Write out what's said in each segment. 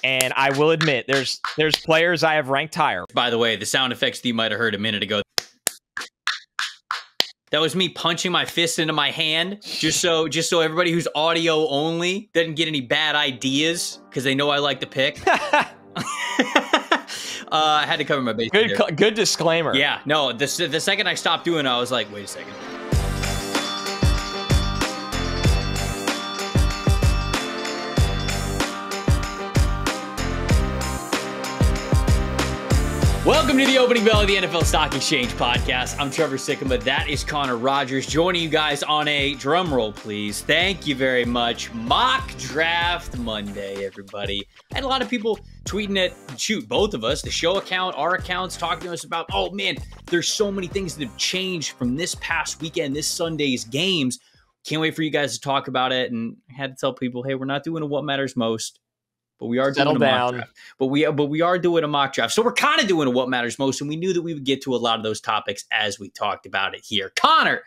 And I will admit, there's players I have ranked higher. By the way, the sound effects that you might have heard a minute ago, that was me punching my fist into my hand, just so everybody who's audio only doesn't get any bad ideas, because they know I like to pick. I had to cover my base. Good disclaimer. Yeah, no, the second I stopped doing it, I was like, wait a second. Welcome to the opening bell of the NFL Stock Exchange podcast. I'm Trevor Sikkema. That is Connor Rogers, joining you guys on a drum roll, please. Thank you very much. Mock Draft Monday, everybody. I had a lot of people tweeting at, both of us, the show account, our accounts, talking to us about, oh man, there's so many things that have changed from this past weekend, this Sunday's games. Can't wait for you guys to talk about it. And I had to tell people, hey, we're not doing a What Matters Most. But we are doing a mock draft. But we are doing a mock draft. So we're kind of doing a What Matters Most, and we knew that we would get to a lot of those topics as we talked about it here. Connor,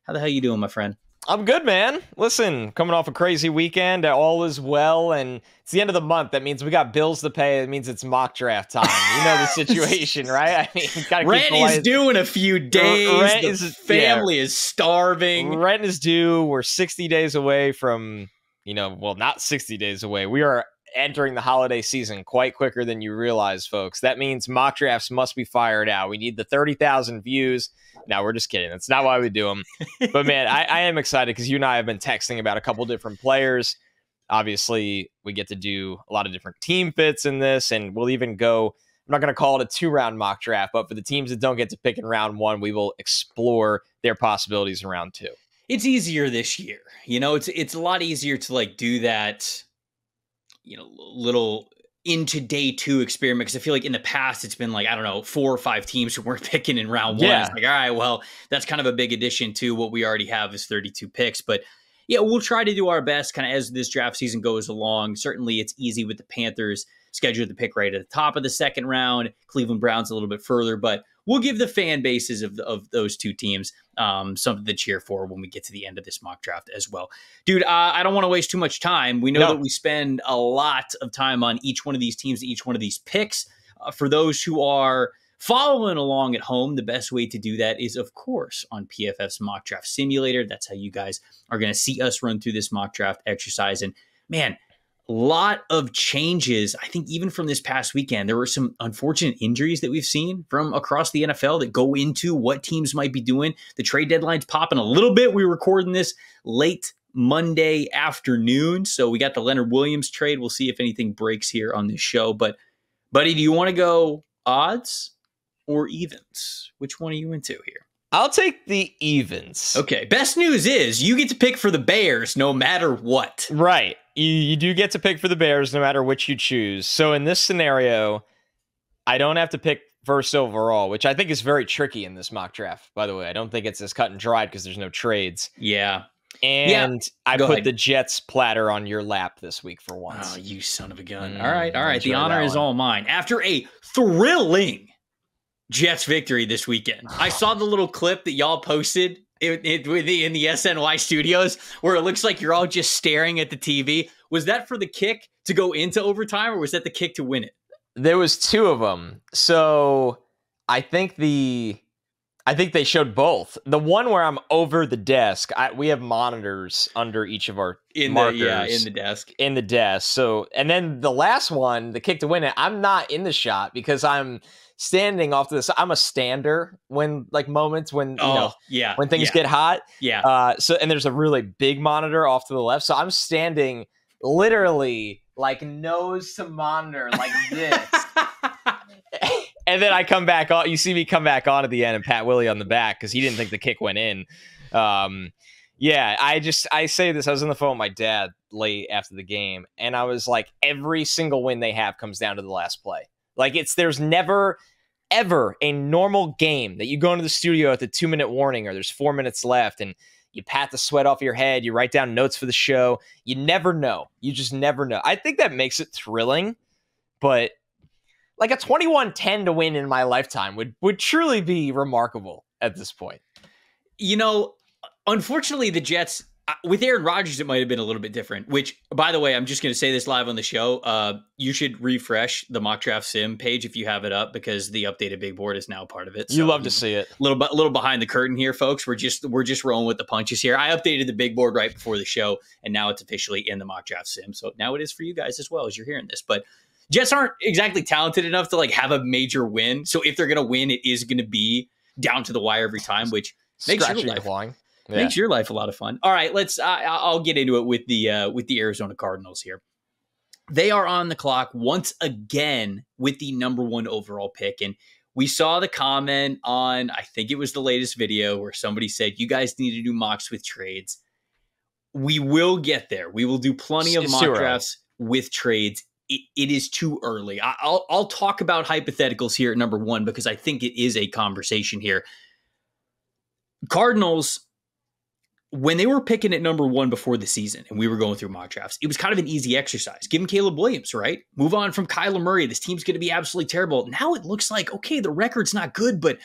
how the hell you doing, my friend? I'm good, man. Listen, coming off a crazy weekend, all is well, and it's the end of the month. That means we got bills to pay. It means it's mock draft time. You know the situation, right? I mean, gotta rent keep is due in a few days. Family is starving. Rent is due. We're 60 days away from, not 60 days away. We are entering the holiday season quite quicker than you realize, folks. That means mock drafts must be fired out. We need the 30,000 views. No, we're just kidding. That's not why we do them. But man, I am excited because you and I have been texting about a couple different players. Obviously, we get to do a lot of different team fits in this, and we'll even go, I'm not going to call it a 2-round mock draft, but for the teams that don't get to pick in round 1, we will explore their possibilities in round 2. It's easier this year. It's a lot easier to do that, little into day 2 experiment, because I feel like in the past it's been 4 or 5 teams who weren't picking in round 1. Yeah. It's all right, well, that's kind of a big addition to what we already have is 32 picks. But yeah, we'll try to do our best kind of as this draft season goes along. Certainly it's easy with the Panthers scheduled to pick right at the top of the second round, Cleveland Browns a little bit further, but we'll give the fan bases of those two teams something to cheer for when we get to the end of this mock draft as well. Dude, I don't want to waste too much time. We know that we spend a lot of time on each one of these teams, each one of these picks. For those who are following along at home, the best way to do that is, of course, on PFF's Mock Draft Simulator. That's how you guys are going to see us run through this mock draft exercise. And man, a lot of changes. I think even from this past weekend, there were some unfortunate injuries that we've seen from across the NFL that go into what teams might be doing. The trade deadline's popping a little bit. We're recording this late Monday afternoon. So we got the Leonard Williams trade. We'll see if anything breaks here on this show. But buddy, do you want to go odds or evens? Which one are you into here? I'll take the evens. Okay. Best news is you get to pick for the Bears no matter what. Right. You do get to pick for the Bears no matter which you choose. So in this scenario, I don't have to pick first overall, which I think is very tricky in this mock draft, by the way. I don't think it's as cut and dried because there's no trades. Yeah. And I put the Jets platter on your lap this week for once. Oh, you son of a gun. All right. The honor is all mine. After a thrilling Jets victory this weekend. I saw the little clip that y'all posted in the SNY studios where it looks like you're all just staring at the TV. Was that for the kick to go into overtime, or was that the kick to win it? There was 2 of them. So I think they showed both. The one where I'm over the desk, we have monitors under each of our markers. In the desk. So, and then the last one, the kick to win it, I'm not in the shot because I'm standing off to the side. I'm a stander when moments when when things get hot. Yeah. So and there's a really big monitor off to the left. So I'm standing literally nose to monitor like this. And then I come back on. You see me come back on at the end and pat Willie on the back because he didn't think the kick went in. I say this. I was on the phone with my dad late after the game, and I was like, every single win they have comes down to the last play. There's never, ever a normal game that you go into the studio at the 2-minute warning or there's 4 minutes left and you pat the sweat off your head. You write down notes for the show. You never know. You just never know. I think that makes it thrilling, but a 21-10 to win in my lifetime would truly be remarkable at this point. Unfortunately, the Jets, With Aaron Rodgers, it might have been a little bit different, which, by the way, I'm just going to say this live on the show. You should refresh the mock draft sim page if you have it up, because the updated big board is now part of it. You love to see it. Little behind the curtain here, folks. We're just rolling with the punches here. I updated the big board right before the show, and now it's officially in the mock draft sim. So now it is for you guys as well as you're hearing this. But Jets aren't exactly talented enough to like have a major win. So if they're going to win, it is going to be down to the wire every time, which makes your life makes your life a lot of fun. All right, I'll get into it with the Arizona Cardinals here. They are on the clock once again with the number 1 overall pick. And we saw the comment on, I think it was the latest video, where somebody said, you guys need to do mocks with trades. We will get there. We will do plenty of mock drafts with trades. It is too early. I'll talk about hypotheticals here at number 1, because I think it is a conversation here. Cardinals, when they were picking at number 1 before the season and we were going through mock drafts, it was kind of an easy exercise. Give him Caleb Williams, right? Move on from Kyler Murray. This team's going to be absolutely terrible. Now it looks like, okay, the record's not good, but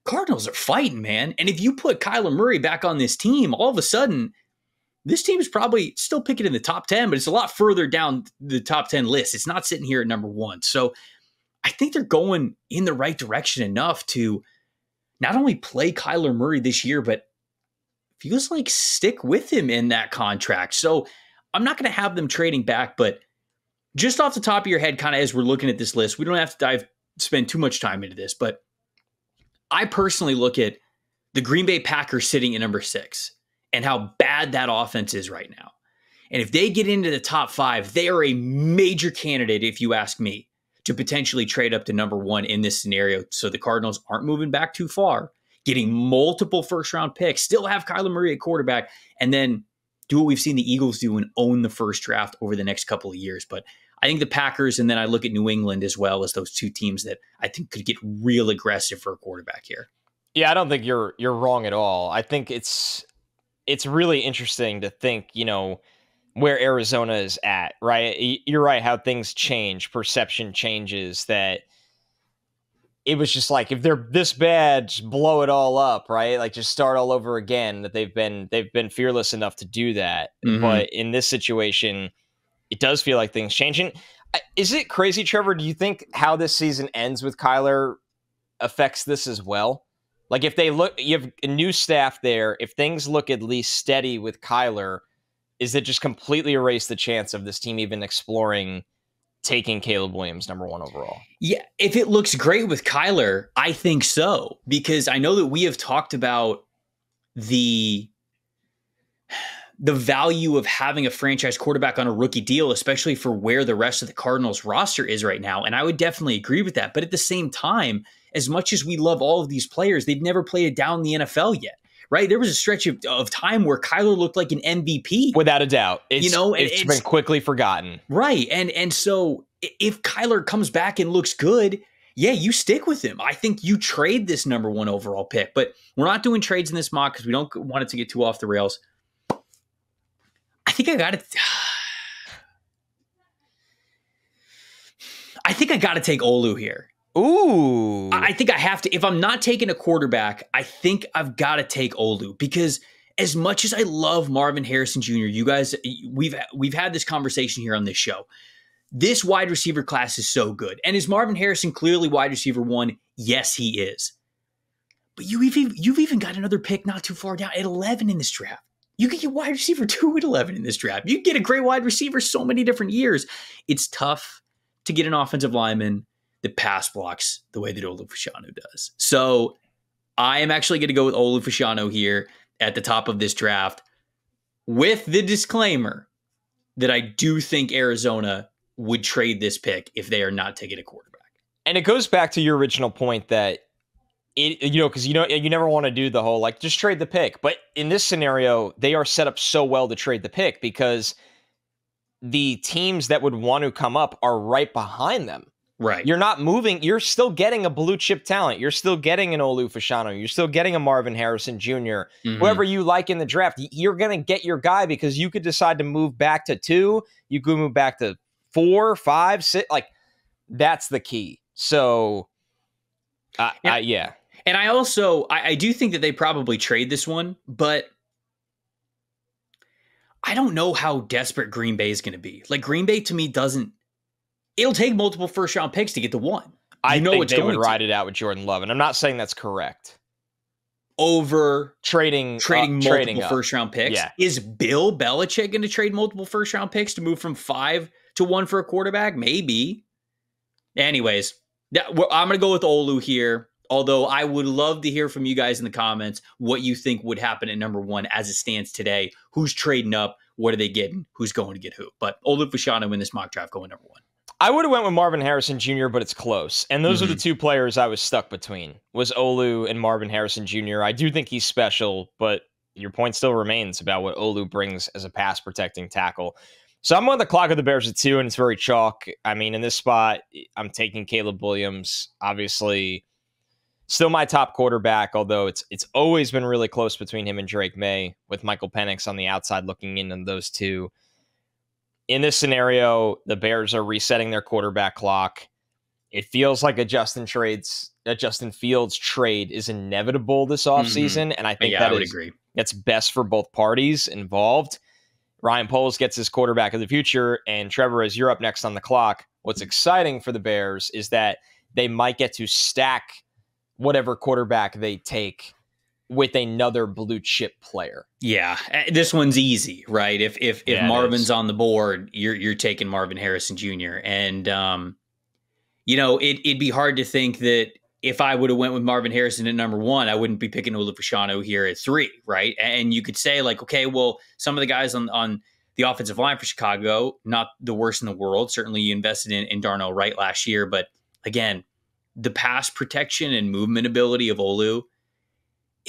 Cardinals are fighting, man. And if you put Kyler Murray back on this team, all of a sudden, this team is probably still picking in the top 10, but it's a lot further down the top 10 list. It's not sitting here at number 1. So I think they're going in the right direction enough to not only play Kyler Murray this year, but feels like stick with him in that contract. So I'm not going to have them trading back, but just off the top of your head, kind of as we're looking at this list, we don't have to spend too much time into this, but I personally look at the Green Bay Packers sitting at number 6 and how bad that offense is right now. And if they get into the top 5, they are a major candidate, if you ask me, to potentially trade up to number 1 in this scenario. So the Cardinals aren't moving back too far, getting multiple first-round picks, still have Kyler Murray at quarterback, and then do what we've seen the Eagles do and own the first draft over the next couple of years. But I think the Packers, and then I look at New England as well as those 2 teams that I think could get real aggressive for a quarterback here. Yeah, I don't think you're wrong at all. I think it's really interesting to think, where Arizona is at, right? You're right, how things change, perception changes, that it was just like, if they're this bad, just blow it all up, right? Like, just start all over again. That they've been fearless enough to do that. Mm-hmm. But in this situation, it does feel like things changing. Is it crazy, Trevor? Do you think how this season ends with Kyler affects this as well? Like, if they look, you have a new staff there. If things look at least steady with Kyler, is it just completely erase the chance of this team even exploring taking Caleb Williams number 1 overall? Yeah, if it looks great with Kyler, I think so, because I know that we have talked about the value of having a franchise quarterback on a rookie deal, especially for where the rest of the Cardinals roster is right now. And I would definitely agree with that. But at the same time, as much as we love all of these players, they've never played it down in the NFL yet. Right? There was a stretch of time where Kyler looked like an MVP. Without a doubt. It's been quickly forgotten. Right. And so if Kyler comes back and looks good, yeah, you stick with him. I think you trade this number 1 overall pick. But we're not doing trades in this mock because we don't want it to get too off the rails. I think I got to take Olu here. Ooh. I think I have to. If I'm not taking a quarterback, I think I've got to take Olu, because as much as I love Marvin Harrison Jr., you guys, we've had this conversation here on this show. This wide receiver class is so good. And is Marvin Harrison clearly wide receiver 1? Yes, he is. But you've even got another pick not too far down at 11 in this draft. You could get wide receiver 2 at 11 in this draft. You can get a great wide receiver so many different years. It's tough to get an offensive lineman that pass blocks the way that Olu Fashanu does. So I am actually going to go with Olu Fashanu here at the top of this draft, with the disclaimer that I do think Arizona would trade this pick if they are not taking a quarterback. And it goes back to your original point that because you never want to do the whole like just trade the pick. But in this scenario, they are set up so well to trade the pick because the teams that would want to come up are right behind them. Right. You're not moving. You're still getting a blue chip talent. You're still getting an Olu Fashanu. You're still getting a Marvin Harrison Jr. Mm-hmm. Whoever you like in the draft, you're going to get your guy because you could decide to move back to 2. You could move back to 4, 5, 6. Like, that's the key. So, yeah. And I also, I do think that they probably trade this one, but I don't know how desperate Green Bay is going to be. Like, Green Bay to me it'll take multiple first round picks to get to one. I think they would ride it out with Jordan Love, and I'm not saying that's correct. Over trading multiple first round picks. Yeah. Is Bill Belichick going to trade multiple first round picks to move from 5 to 1 for a quarterback? Maybe. Anyways, I'm going to go with Olu here. Although I would love to hear from you guys in the comments what you think would happen at number 1 as it stands today. Who's trading up? What are they getting? Who's going to get who? But Olu Fashanu in this mock draft going number 1. I would have went with Marvin Harrison Jr., but it's close. And those are the two players I was stuck between, was Olu and Marvin Harrison Jr. I do think he's special, but your point still remains about what Olu brings as a pass-protecting tackle. So I'm on the clock of the Bears at 2, and it's very chalk. I mean, in this spot, I'm taking Caleb Williams. Obviously, still my top quarterback, although it's always been really close between him and Drake May, with Michael Penix on the outside looking in on those two. In this scenario, the Bears are resetting their quarterback clock. It feels like a Justin Fields trade is inevitable this offseason, and I think I would agree. That's best for both parties involved. Ryan Poles gets his quarterback of the future, and Trevor, as you're up next on the clock, what's exciting for the Bears is that they might get to stack whatever quarterback they take with another blue chip player. Yeah, this one's easy, right? If Marvin's on the board, you're taking Marvin Harrison Jr. And it'd be hard to think that if I would have went with Marvin Harrison at number 1, I wouldn't be picking Olu Fashanu here at 3, right? And you could say like, okay, well, some of the guys on the offensive line for Chicago, not the worst in the world. Certainly, you invested in Darnell Wright last year, but again, the pass protection and movement ability of Olu.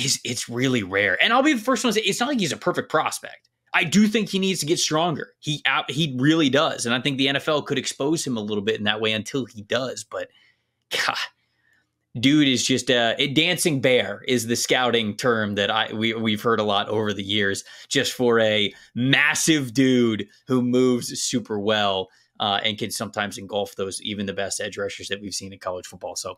It's really rare. And I'll be the first one to say, it's not like he's a perfect prospect. I do think he needs to get stronger. He really does. And I think the NFL could expose him a little bit in that way until he does. But, God, dude is just a dancing bear is the scouting term that we've heard a lot over the years, just for a massive dude who moves super well and can sometimes engulf even the best edge rushers that we've seen in college football. So,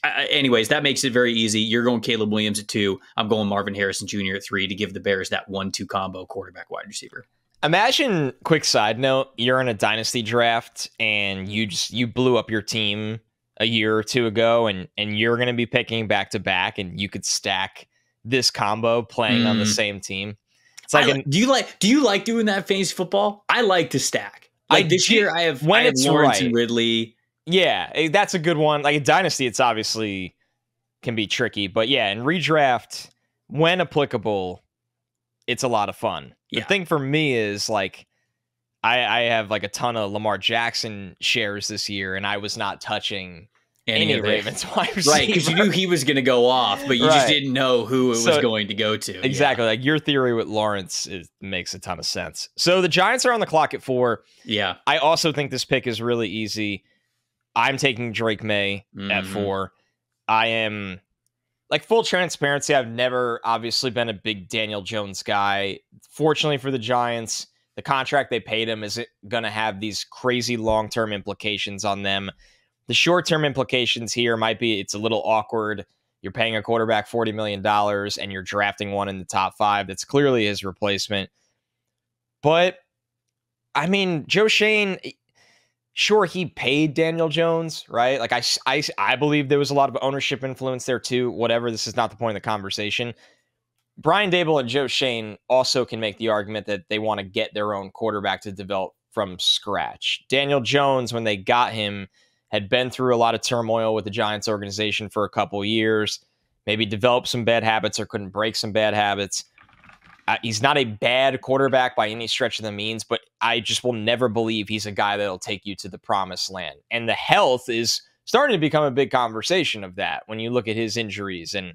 anyways, that makes it very easy. You're going Caleb Williams at 2. I'm going Marvin Harrison Jr. at 3 to give the Bears that 1-2 combo quarterback wide receiver. Imagine, quick side note, you're in a dynasty draft and you blew up your team a year or two ago and you're going to be picking back to back and you could stack this combo playing on the same team. It's like do you like doing that fantasy football? I like to stack. Like this year I have Lawrence and Ridley. Yeah, that's a good one. Like a dynasty, it's obviously can be tricky, but yeah, in redraft, when applicable, it's a lot of fun. The thing for me is like, I have like a ton of Lamar Jackson shares this year, and I was not touching any Ravens wide receiver. Right, because you knew he was going to go off, but you just didn't know who it was going to go to. Exactly. Like your theory with Lawrence makes a ton of sense. So the Giants are on the clock at 4. Yeah. I also think this pick is really easy. I'm taking Drake May at 4. I am, like, full transparency, I've never obviously been a big Daniel Jones guy. Fortunately for the Giants, the contract they paid him isn't going to have these crazy long-term implications on them. The short-term implications here might be it's a little awkward. You're paying a quarterback $40 million and you're drafting one in the top 5. That's clearly his replacement. But, I mean, Joe Schoen, sure, he paid Daniel Jones, right? Like, I believe there was a lot of ownership influence there too. Whatever, this is not the point of the conversation. Brian Daboll and Joe Schoen also can make the argument that they want to get their own quarterback to develop from scratch. Daniel Jones, when they got him, had been through a lot of turmoil with the Giants organization for a couple years, maybe developed some bad habits or couldn't break some bad habits. He's not a bad quarterback by any stretch of the means, but I just will never believe he's a guy that'll take you to the promised land. And the health is starting to become a big conversation of that when you look at his injuries and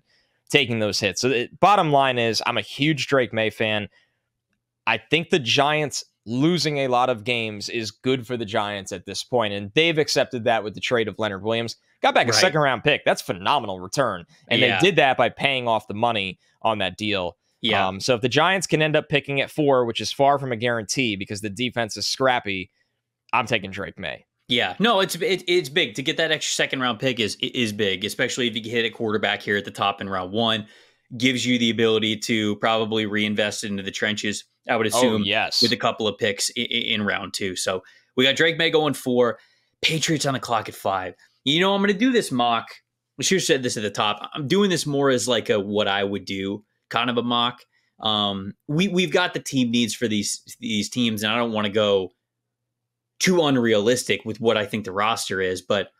taking those hits. So the bottom line is I'm a huge Drake May fan. I think the Giants losing a lot of games is good for the Giants at this point, and they've accepted that with the trade of Leonard Williams. Got back a second-round pick. That's phenomenal return. And they did that by paying off the money on that deal. Yeah. So if the Giants can end up picking at 4, which is far from a guarantee because the defense is scrappy, I'm taking Drake May. Yeah, no, it's big to get that extra second round pick is big, especially if you can hit a quarterback here at the top in round 1. gives you the ability to probably reinvest into the trenches, I would assume, yes, with a couple of picks in round 2. So we got Drake May going 4, Patriots on the clock at 5. I'm going to do this mock. I should have said this at the top. I'm doing this more as like a what I would do kind of a mock. We've got the team needs for these teams, and I don't want to go too unrealistic with what I think the roster is, but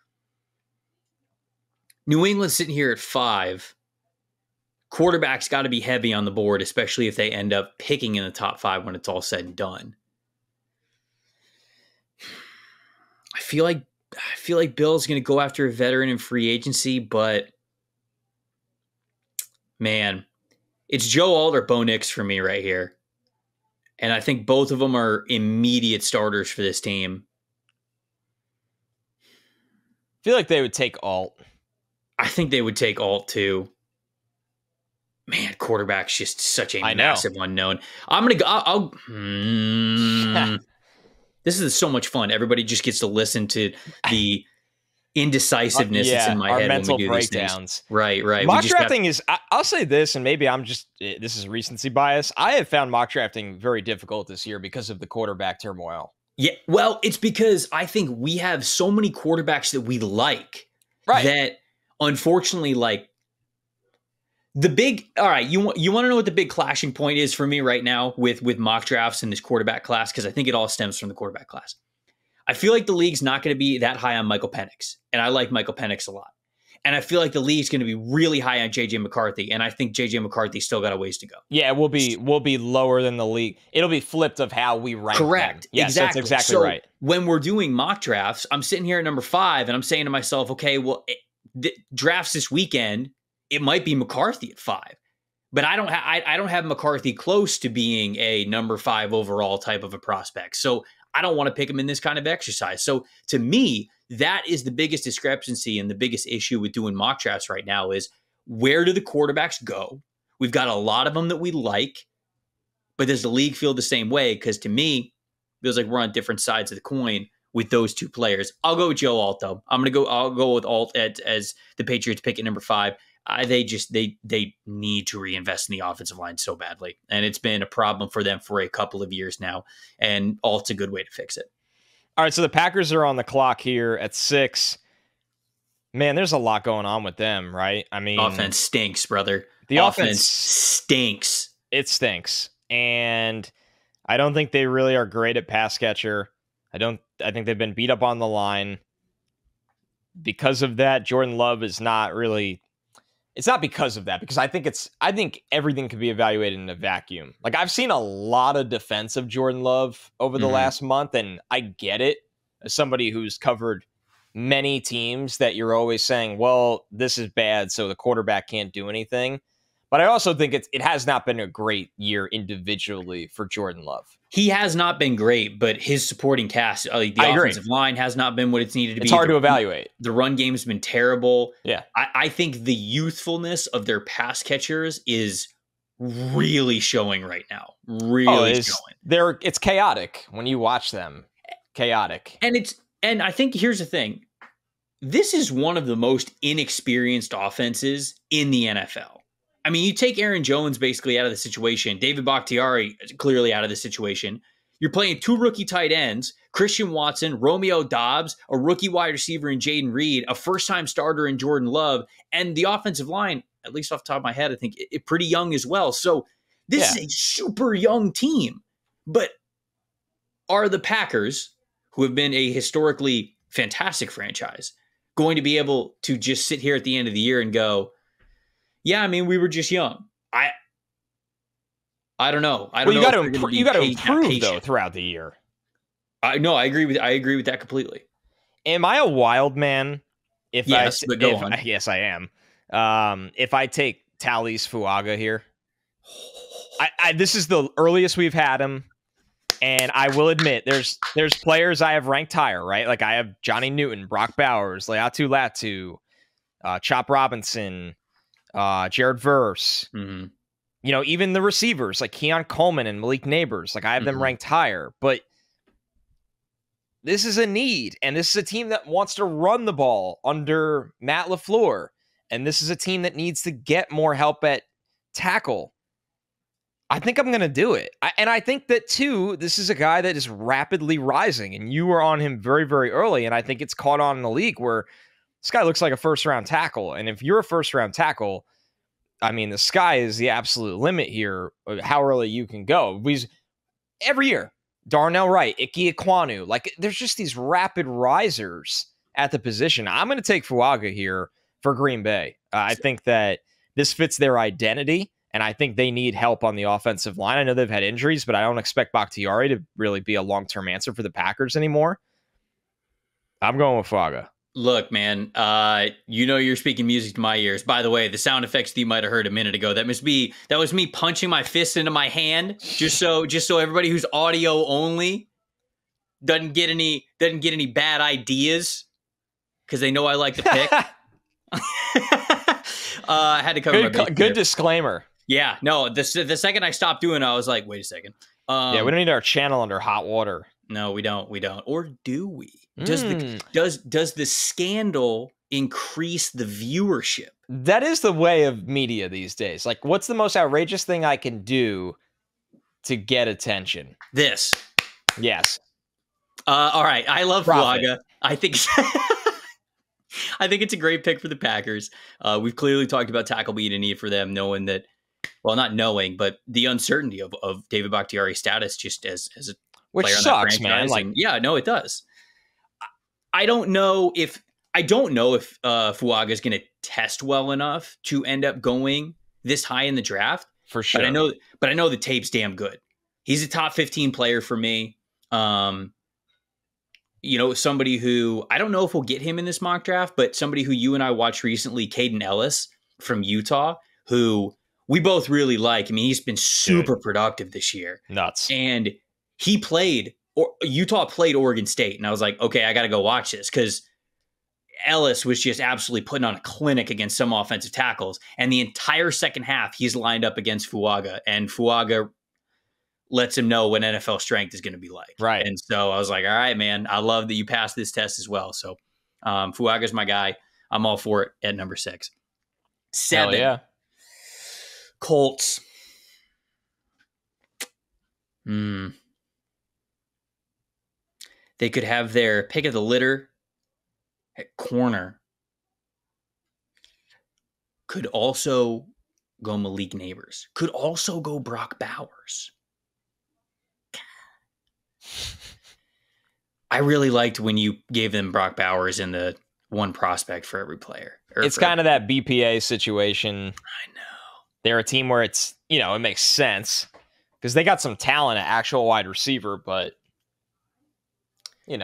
New England sitting here at 5. Quarterback's got to be heavy on the board, especially if they end up picking in the top 5 when it's all said and done. I feel like Bill's going to go after a veteran in free agency, but man, it's Joe Alt or Bo Nix for me right here. And I think both of them are immediate starters for this team. I feel like they would take Alt. I think they would take Alt too. Man, quarterback's just such a massive unknown. I'm going to go. This is so much fun. Everybody just gets to listen to the indecisiveness that's in my head mental when we do breakdowns. These things. Right. Mock drafting is, I'll say this, and maybe this is recency bias. I have found mock drafting very difficult this year because of the quarterback turmoil. Yeah, well, it's because I think we have so many quarterbacks that we like that unfortunately, like, all right, you want to know what the big clashing point is for me right now with mock drafts in this quarterback class? Because I think it all stems from the quarterback class. I feel like the league's not going to be that high on Michael Penix, and I like Michael Penix a lot. And I feel like the league's going to be really high on J.J. McCarthy, and I think J.J. McCarthy still got a ways to go. Yeah, we'll be lower than the league. It'll be flipped of how we rank. Correct. Them. Yes, exactly. That's exactly right. When we're doing mock drafts, I'm sitting here at number 5, and I'm saying to myself, okay, well, drafts this weekend, it might be McCarthy at 5. But I don't have McCarthy close to being a number 5 overall type of a prospect. So I don't want to pick him in this kind of exercise. So to me, that is the biggest discrepancy and the biggest issue with doing mock drafts right now is where do the quarterbacks go? We've got a lot of them that we like, but does the league feel the same way? Because to me, it feels like we're on different sides of the coin with those two players. I'll go with Joe Alt though. I'll go with Alt as the Patriots pick at number 5. They need to reinvest in the offensive line so badly. And it's been a problem for them for a couple of years now. And Alt's a good way to fix it. All right, so the Packers are on the clock here at 6. Man, there's a lot going on with them, right? I mean, offense stinks, brother. The offense stinks. It stinks. And I don't think they really are great at pass catcher. I think they've been beat up on the line. Because of that, Jordan Love is not really. It's not because of that, because I think everything can be evaluated in a vacuum. Like, I've seen a lot of defense of Jordan Love over the last month, and I get it as somebody who's covered many teams that you're always saying, well, this is bad, so the quarterback can't do anything. But I also think it has not been a great year individually for Jordan Love. He has not been great, but his supporting cast, the offensive line has not been what it's needed to be. It's hard to evaluate. The run game's been terrible. Yeah. I think the youthfulness of their pass catchers is really showing right now. Really showing. It's chaotic when you watch them. Chaotic. And I think here's the thing. This is one of the most inexperienced offenses in the NFL. I mean, you take Aaron Jones basically out of the situation. David Bakhtiari clearly out of the situation. You're playing 2 rookie tight ends, Christian Watson, Romeo Doubs, a rookie wide receiver in Jaden Reed, a first-time starter in Jordan Love, and the offensive line, at least off the top of my head, I think it pretty young as well. So this is a super young team. But are the Packers, who have been a historically fantastic franchise, going to be able to just sit here at the end of the year and go, yeah, I mean, we were just young. I don't know. You got to improve though throughout the year. I agree with that completely. Am I a wild man? Yes, but go on. Yes, I am. If I take Tallis Fuaga here, this is the earliest we've had him, and I will admit there's players I have ranked higher, right? Like I have Johnny Newton, Brock Bowers, Leatu Latu, Chop Robinson. Jared Verse, even the receivers like Keon Coleman and Malik Neighbors, like I have them ranked higher, but this is a need, and this is a team that wants to run the ball under Matt LaFleur, and this is a team that needs to get more help at tackle, I think I'm going to do it. And I think that, too, this is a guy that is rapidly rising, and you were on him very, very early, and I think it's caught on in the league where this guy looks like a first-round tackle. And if you're a first-round tackle, I mean, the sky is the absolute limit here of how early you can go. Every year, Darnell Wright, Ike Ekwonu, like there's just these rapid risers at the position. I'm going to take Fuaga here for Green Bay. I think that this fits their identity, and I think they need help on the offensive line. I know they've had injuries, but I don't expect Bakhtiari to really be a long-term answer for the Packers anymore. I'm going with Fuaga. Look, man, you're speaking music to my ears. By the way, the sound effects that you might have heard a minute ago, that was me punching my fist into my hand, just so everybody who's audio only doesn't get any bad ideas, because they know I like to pick. I had to cover my base. Good disclaimer. Yeah, no, the second I stopped doing it, I was like, wait a second. Yeah, we don't need our channel under hot water. No, we don't. Or do we? Does the scandal increase the viewership? That is the way of media these days. Like, what's the most outrageous thing I can do to get attention? This. Yes. All right. I love Profit. Fuaga. I think it's a great pick for the Packers. We've clearly talked about tackle being a need for them, knowing that, well, not knowing, but the uncertainty of David Bakhtiari's status just as a which player sucks, on that franchise. man. Like, yeah, no, it does. I don't know if Fuaga is going to test well enough to end up going this high in the draft. For sure. But I know the tape's damn good. He's a top 15 player for me. Somebody who, I don't know if we'll get him in this mock draft, but somebody who you and I watched recently, Caden Ellis from Utah, who we both really like. I mean, he's been super productive this year. Nuts. And Utah played Oregon State, and I was like, okay, I got to go watch this, because Ellis was just absolutely putting on a clinic against some offensive tackles, and the entire second half he's lined up against Fuaga, and Fuaga lets him know what NFL strength is going to be like. Right. And so I was like, all right, man, I love that you passed this test as well. So Fuaga's my guy. I'm all for it at number 6. 7. Hell yeah. Colts. They could have their pick of the litter at corner. Could also go Malik Neighbors. Could also go Brock Bowers. I really liked when you gave them Brock Bowers in the one prospect for every player. It's kind of that BPA situation. I know. They're a team where it's, it makes sense because they got some talent at actual wide receiver, but we're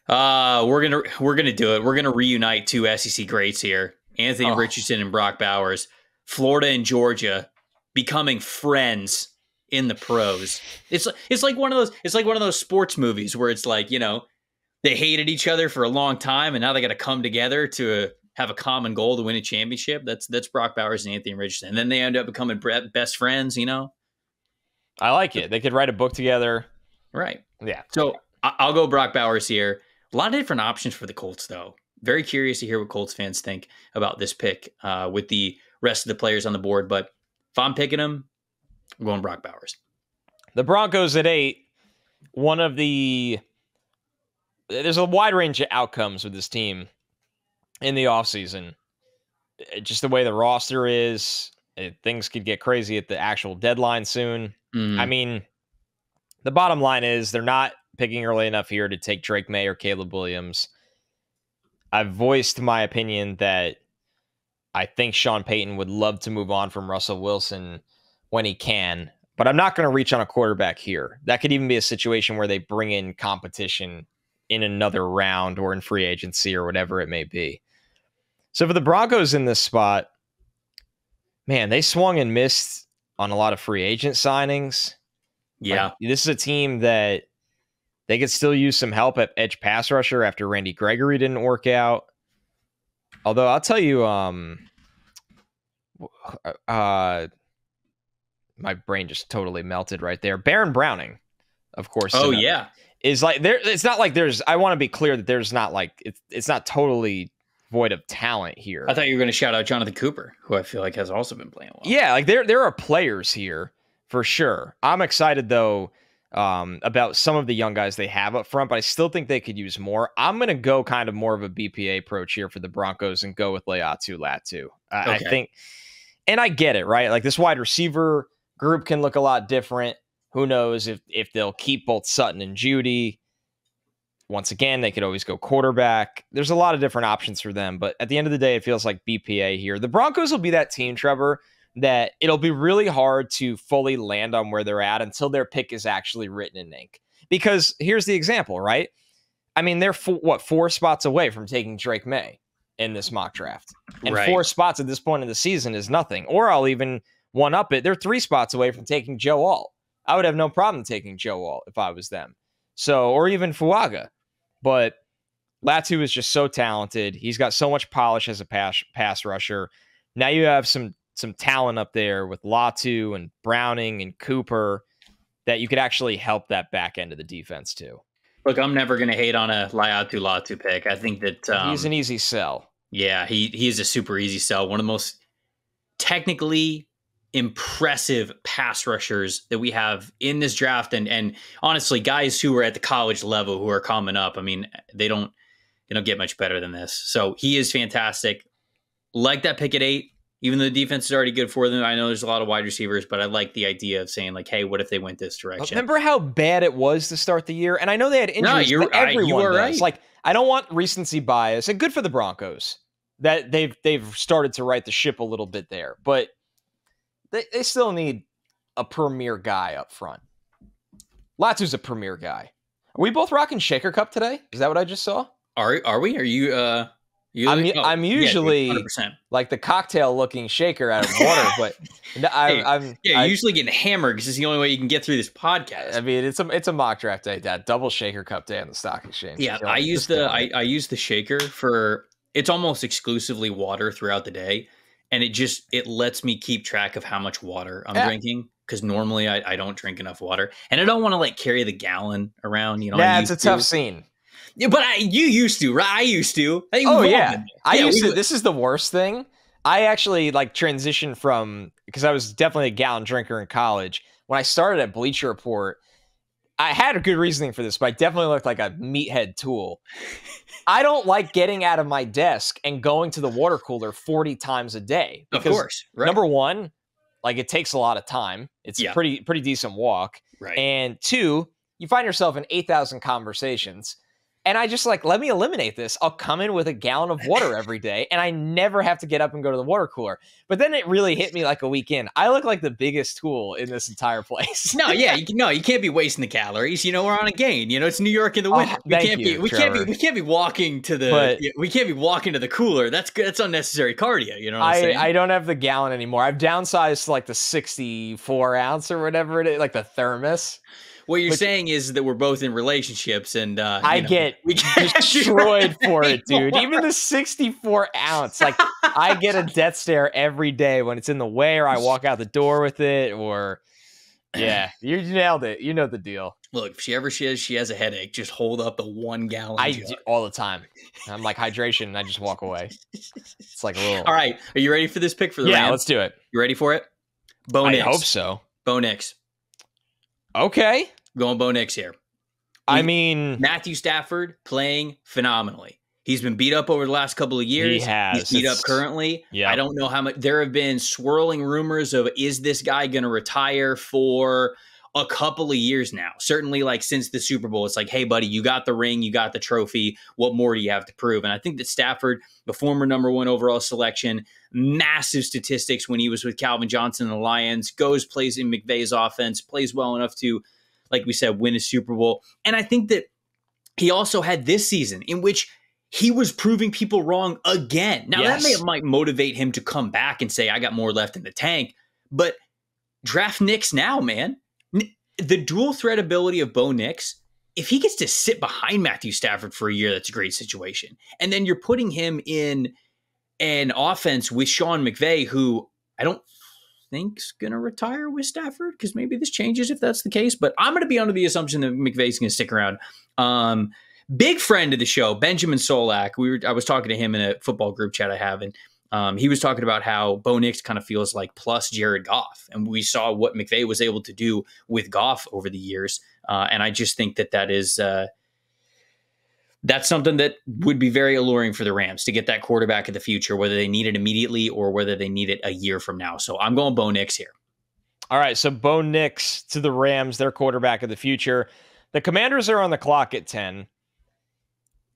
gonna do it. We're gonna reunite 2 SEC greats here: Anthony Richardson and Brock Bowers. Florida and Georgia becoming friends in the pros. It's like one of those. It's like one of those sports movies where it's like, they hated each other for a long time, and now they got to come together to have a common goal to win a championship. That's Brock Bowers and Anthony Richardson, and then they end up becoming best friends. I like it. They could write a book together, right? Yeah. So I'll go Brock Bowers here. A lot of different options for the Colts, though. Very curious to hear what Colts fans think about this pick with the rest of the players on the board. But if I'm picking them, I'm going Brock Bowers. The Broncos at 8. There's a wide range of outcomes with this team in the offseason. Just the way the roster is, things could get crazy at the actual deadline soon. Mm. I mean, the bottom line is they're not picking early enough here to take Drake May or Caleb Williams. I've voiced my opinion that I think Sean Payton would love to move on from Russell Wilson when he can, but I'm not going to reach on a quarterback here. That could even be a situation where they bring in competition in another round or in free agency or whatever it may be. So for the Broncos in this spot, man, they swung and missed on a lot of free agent signings. Yeah. This is a team that they could still use some help at edge pass rusher after Randy Gregory didn't work out. Although I'll tell you, my brain just totally melted right there. Baron Browning, of course. Oh, yeah. Is like there. It's not like there's. I want to be clear that there's not like it's not totally void of talent here. I thought you were going to shout out Jonathan Cooper, who I feel like has also been playing well. Yeah, like there are players here for sure. I'm excited though about some of the young guys they have up front, but I still think they could use more. I'm going to go kind of more of a BPA approach here for the Broncos and go with Laiatu Latu. I think, and I get it, right? Like this wide receiver group can look a lot different. Who knows if they'll keep both Sutton and Judy. Once again, they could always go quarterback. There's a lot of different options for them, but at the end of the day, it feels like BPA here. The Broncos will be that team, Trevor, that it'll be really hard to fully land on where they're at until their pick is actually written in ink. Because here's the example, right? I mean, they're 4 spots away from taking Drake May in this mock draft. And 4 spots at this point in the season is nothing. Or I'll even one up it. They're 3 spots away from taking Joe Alt. I would have no problem taking Joe Alt if I was them. So, or even Fuaga. But Latu is just so talented. He's got so much polish as a pass rusher. Now you have some talent up there with Latu and Browning and Cooper that you could actually help that back end of the defense too. Look, I'm never going to hate on a Latu pick. I think that he's an easy sell. Yeah, he is a super easy sell. One of the most technically impressive pass rushers that we have in this draft, and honestly, guys who are at the college level who are coming up. I mean, they don't get much better than this. So he is fantastic. Like that pick at 8, even though the defense is already good for them. I know there's a lot of wide receivers, but I like the idea of saying like, hey, what if they went this direction? Remember how bad it was to start the year? And I know they had injuries, but everyone does. Right. Like, I don't want recency bias, and good for the Broncos that they've started to right the ship a little bit there, but they still need a premier guy up front. Latu's a premier guy. Are we both rocking Shaker Cup today? Is that what I just saw? Are we? Are you? I'm usually like the cocktail looking shaker out of water, but you're usually getting hammered because it's the only way you can get through this podcast. I mean, it's a mock draft day, Dad. Double Shaker Cup day on the stock exchange. Yeah, I use the shaker for, it's almost exclusively water throughout the day. And it lets me keep track of how much water I'm drinking, because normally I don't drink enough water, and I don't want to like carry the gallon around. Yeah, it's a tough scene. Yeah, but you used to, right? I used to. I used to. This is the worst thing. I actually like transitioned from, because I was definitely a gallon drinker in college. When I started at Bleacher Report, I had a good reasoning for this, but I definitely looked like a meathead tool. I don't like getting out of my desk and going to the water cooler 40 times a day. Because, of course. Right. Number one, like it takes a lot of time. It's a pretty decent walk. Right. And 2, you find yourself in 8,000 conversations. And I just like, let me eliminate this. I'll come in with a gallon of water every day, and I never have to get up and go to the water cooler. But then it really hit me like a week in. I look like the biggest tool in this entire place. No, you can't be wasting the calories. We're on a gain. It's New York in the winter. We can't be walking to the cooler. That's unnecessary cardio. You know what I'm saying? I don't have the gallon anymore. I've downsized to like the 64 ounce or whatever it is, like the thermos. What you're saying is that we're both in relationships, and I get destroyed for it, dude. Even the 64 ounce, like I get a death stare every day when it's in the way, or I walk out the door with it, or you nailed it. You know the deal. Look, if she ever says she has a headache, just hold up the 1 gallon. I do all the time. I'm like hydration, and I just walk away. It's like a little. All right, are you ready for this pick for the Rams? Let's do it. You ready for it? Bo Nix. I hope so. Bo Nix. Okay. Going Bo Nix here. I mean, Matthew Stafford playing phenomenally. He's been beat up over the last couple of years. He has. He's beat up currently. Yeah. I don't know how much. There have been swirling rumors of, is this guy going to retire for a couple of years now? Certainly, like since the Super Bowl, it's like, hey, buddy, you got the ring, you got the trophy. What more do you have to prove? And I think that Stafford, the former number 1 overall selection, massive statistics when he was with Calvin Johnson and the Lions, plays in McVay's offense, plays well enough to, like we said, win a Super Bowl. And I think that he also had this season in which he was proving people wrong again. Now, that might motivate him to come back and say, I got more left in the tank. But draft Nix now, man. The dual threat ability of Bo Nix, if he gets to sit behind Matthew Stafford for a year, that's a great situation. And then you're putting him in an offense with Sean McVay, who I don't think's going to retire with Stafford, because maybe this changes if that's the case. But I'm going to be under the assumption that McVay's going to stick around. big friend of the show, Benjamin Solak. I was talking to him in a football group chat I have, and he was talking about how Bo Nix kind of feels like plus Jared Goff, and we saw what McVay was able to do with Goff over the years, and I just think that is. That's something that would be very alluring for the Rams to get that quarterback of the future, whether they need it immediately or whether they need it a year from now. So I'm going Bo Nix here. All right, so Bo Nix to the Rams, their quarterback of the future. The Commanders are on the clock at 10.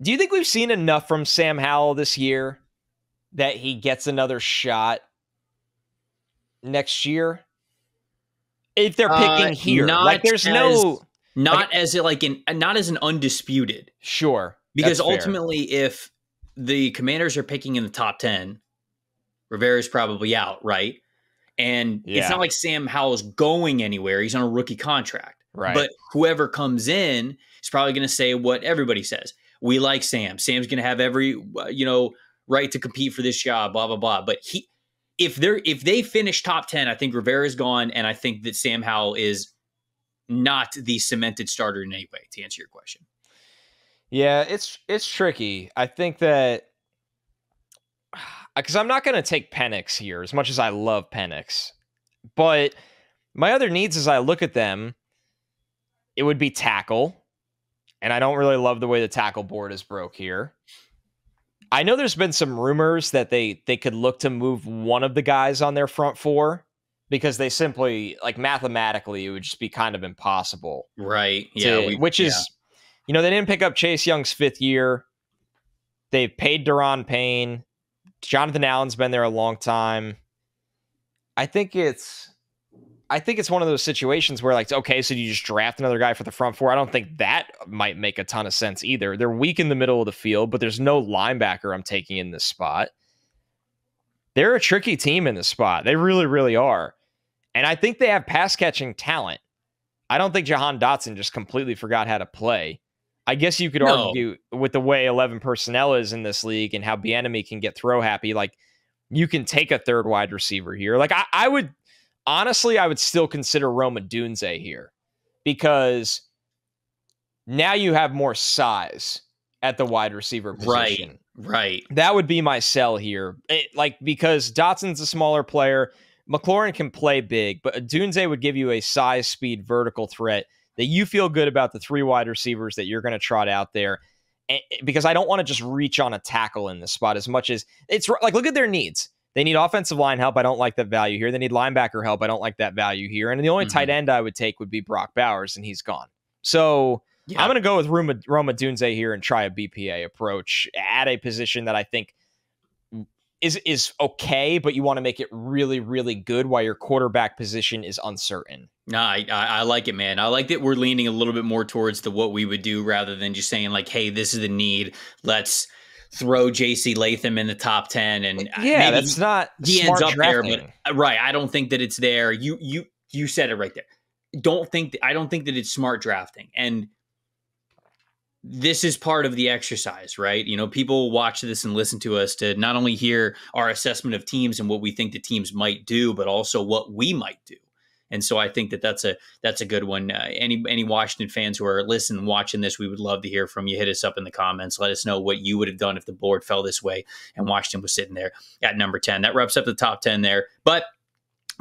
Do you think we've seen enough from Sam Howell this year that he gets another shot next year? If they're picking here, like there's not as an undisputed. Sure. Because ultimately, if the Commanders are picking in the top 10, Rivera's probably out, right? And it's not like Sam Howell's going anywhere. He's on a rookie contract. Right. But whoever comes in is probably going to say what everybody says. We like Sam. Sam's going to have every, right to compete for this job, blah, blah, blah. But if they finish top 10, I think Rivera's gone, and I think that Sam Howell is not the cemented starter in any way, to answer your question. Yeah, it's tricky. I think that because I'm not going to take Penix here as much as I love Penix, but my other needs as I look at them, it would be tackle, and I don't really love the way the tackle board is broke here. I know there's been some rumors that they could look to move one of the guys on their front four because they simply, like mathematically, it would just be kind of impossible. Right. Yeah. They didn't pick up Chase Young's 5th year. They've paid Daron Payne. Jonathan Allen's been there a long time. I think it's one of those situations where, like, okay, so you just draft another guy for the front four. I don't think that might make a ton of sense either. They're weak in the middle of the field, but there's no linebacker I'm taking in this spot. They're a tricky team in this spot. They really, really are. And I think they have pass-catching talent. I don't think Jahan Dotson just completely forgot how to play. I guess you could argue with the way 11 personnel is in this league and how Bieniemy can get throw happy. Like, you can take a third wide receiver here. Like, I would still consider Roma Dunze here because now you have more size at the wide receiver position. Right. That would be my sell here. Because Dotson's a smaller player. McLaurin can play big, but Dunze would give you a size, speed, vertical threat that you feel good about the 3 wide receivers that you're going to trot out there. And, because I don't want to just reach on a tackle in this spot as much as it's like, look at their needs. They need offensive line help. I don't like that value here. They need linebacker help. I don't like that value here. And the only tight end I would take would be Brock Bowers, and he's gone. So I'm going to go with Roma Dunze here and try a BPA approach at a position that I think is okay, but you want to make it really, really good while your quarterback position is uncertain. No, I like it, man. I like that we're leaning a little bit more towards what we would do rather than just saying like, hey, this is the need. Let's throw J.C. Latham in the top 10. And yeah, that's not he smart ends up drafting. there, but right. I don't think that it's there. You said it right there. I don't think that it's smart drafting. And this is part of the exercise, right? People watch this and listen to us to not only hear our assessment of teams and what we think the teams might do, but also what we might do. And so I think that that's a good one. Any Washington fans who are listening, watching this, we would love to hear from you. Hit us up in the comments. Let us know what you would have done if the board fell this way and Washington was sitting there at number 10. That wraps up the top 10 there. But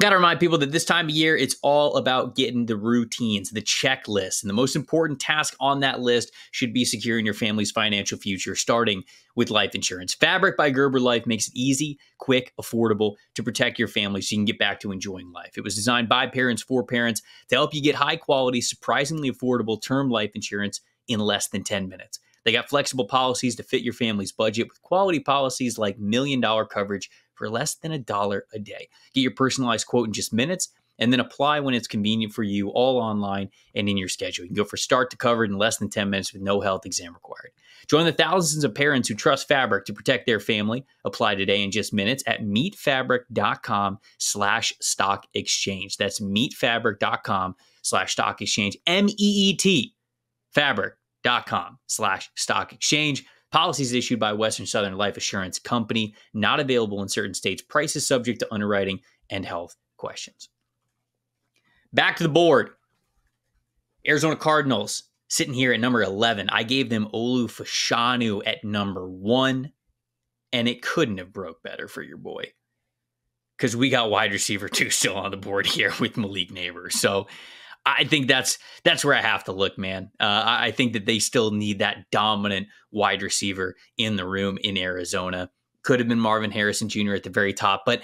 got to remind people that this time of year, it's all about getting the routines, the checklist. And the most important task on that list should be securing your family's financial future, starting with life insurance. Fabric by Gerber Life makes it easy, quick, affordable to protect your family so you can get back to enjoying life. It was designed by parents for parents to help you get high quality, surprisingly affordable term life insurance in less than 10 minutes. They got flexible policies to fit your family's budget with quality policies like $1 million coverage for less than $1 a day. Get your personalized quote in just minutes and then apply when it's convenient for you, all online and in your schedule. You can go from start to covered in less than 10 minutes with no health exam required. Join the thousands of parents who trust Fabric to protect their family. Apply today in just minutes at meetfabric.com/stock exchange. That's meetfabric.com/stock exchange. MEET fabric.com/stock exchange. Policies issued by Western Southern Life Assurance Company, not available in certain states. Prices subject to underwriting and health questions. Back to the board. Arizona Cardinals sitting here at number 11. I gave them Olu Fashanu at number 1, and it couldn't have broke better for your boy. Because we got wide receiver 2 still on the board here with Malik Neighbors. So I think that's where I have to look, man. I think that they still need that dominant wide receiver in the room in Arizona. Could have been Marvin Harrison Jr. at the very top, but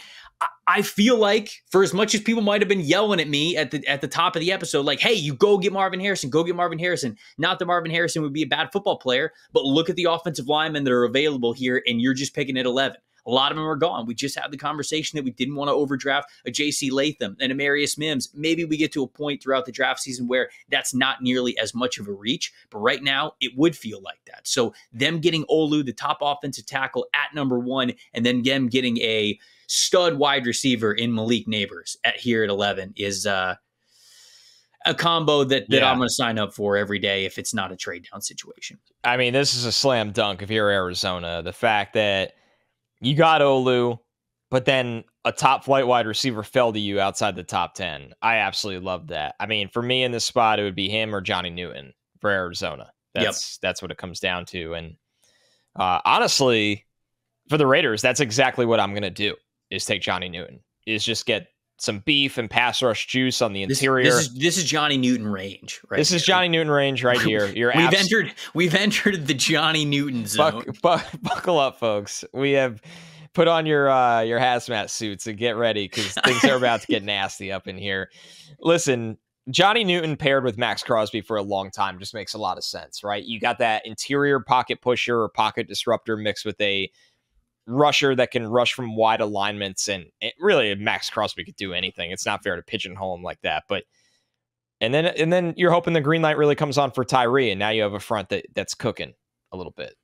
I feel like, for as much as people might have been yelling at me at the top of the episode, like, hey, you go get Marvin Harrison, go get Marvin Harrison. Not that Marvin Harrison would be a bad football player, but look at the offensive linemen that are available here, and you're just picking at 11. A lot of them are gone. We just had the conversation that we didn't want to overdraft a J.C. Latham and Amarius Mims. Maybe we get to a point throughout the draft season where that's not nearly as much of a reach, but right now it would feel like that. So them getting Olu, the top offensive tackle, at number 1, and then them getting a stud wide receiver in Malik Neighbors here at 11 is a combo that I'm going to sign up for every day if it's not a trade down situation. I mean, this is a slam dunk if you're Arizona. The fact that you got Olu, but then a top flight wide receiver fell to you outside the top 10. I absolutely love that. I mean, for me in this spot, it would be him or Johnny Newton for Arizona. That's what it comes down to. And honestly, for the Raiders, that's exactly what I'm going to do, is take Johnny Newton, is just get some beef and pass rush juice on the interior. This is Johnny Newton range, right? This is Johnny Newton range right here. We've entered the Johnny Newton zone. Buckle up, folks. We have put on your hazmat suits and get ready, because things are about to get nasty up in here. Listen, Johnny Newton paired with Max Crosby for a long time just makes a lot of sense, right? You got that interior pocket pusher or pocket disruptor mixed with a rusher that can rush from wide alignments, and really Max Crosby could do anything. It's not fair to pigeonhole him like that, but and then you're hoping the green light really comes on for Tyree, and now you have a front that's cooking a little bit.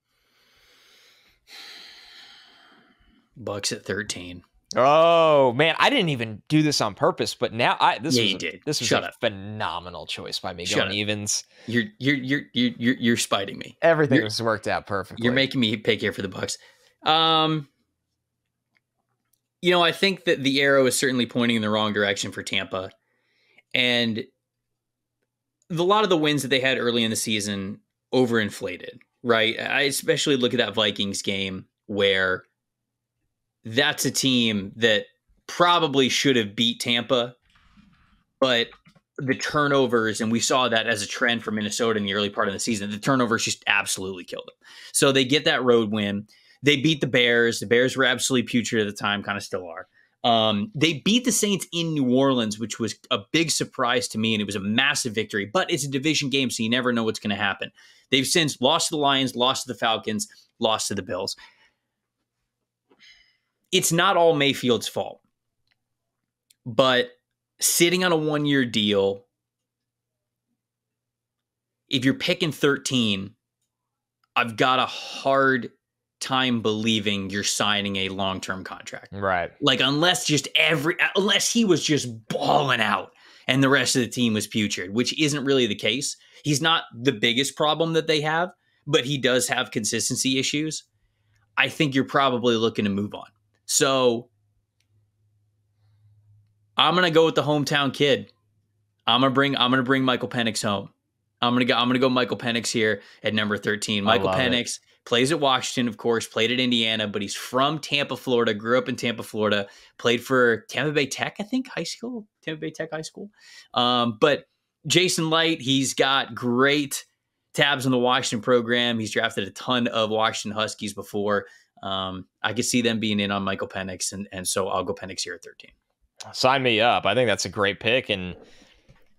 Bucks at 13. Oh man, I didn't even do this on purpose, but now you did. This was a phenomenal choice by me going evens. You're spiting me. Everything was worked out perfectly. You're making me pick here for the Bucks. I think that the arrow is certainly pointing in the wrong direction for Tampa. And a lot of the wins that they had early in the season overinflated, right? I especially look at that Vikings game where that's a team that probably should have beat Tampa, but the turnovers, and we saw that as a trend for Minnesota in the early part of the season, the turnovers just absolutely killed them. So they get that road win. They beat the Bears. The Bears were absolutely putrid at the time, kind of still are. They beat the Saints in New Orleans, which was a big surprise to me, and it was a massive victory. But it's a division game, so you never know what's going to happen. They've since lost to the Lions, lost to the Falcons, lost to the Bills. It's not all Mayfield's fault. But sitting on a one-year deal, if you're picking 13, I've got a hard time believing you're signing a long-term contract. Right. Like, unless he was just balling out and the rest of the team was putrid, which isn't really the case. He's not the biggest problem that they have, but he does have consistency issues. I think you're probably looking to move on. So I'm going to go with the hometown kid. I'm going to bring Michael Penix home. I'm going to go Michael Penix here at number 13. Michael Penix plays at Washington, of course, played at Indiana, but he's from Tampa, Florida, grew up in Tampa, Florida, played for Tampa Bay Tech, I think, Tampa Bay Tech High School. But Jason Light, he's got great tabs on the Washington program. He's drafted a ton of Washington Huskies before. I could see them being in on Michael Penix, and so I'll go Penix here at 13. Sign me up. I think that's a great pick, and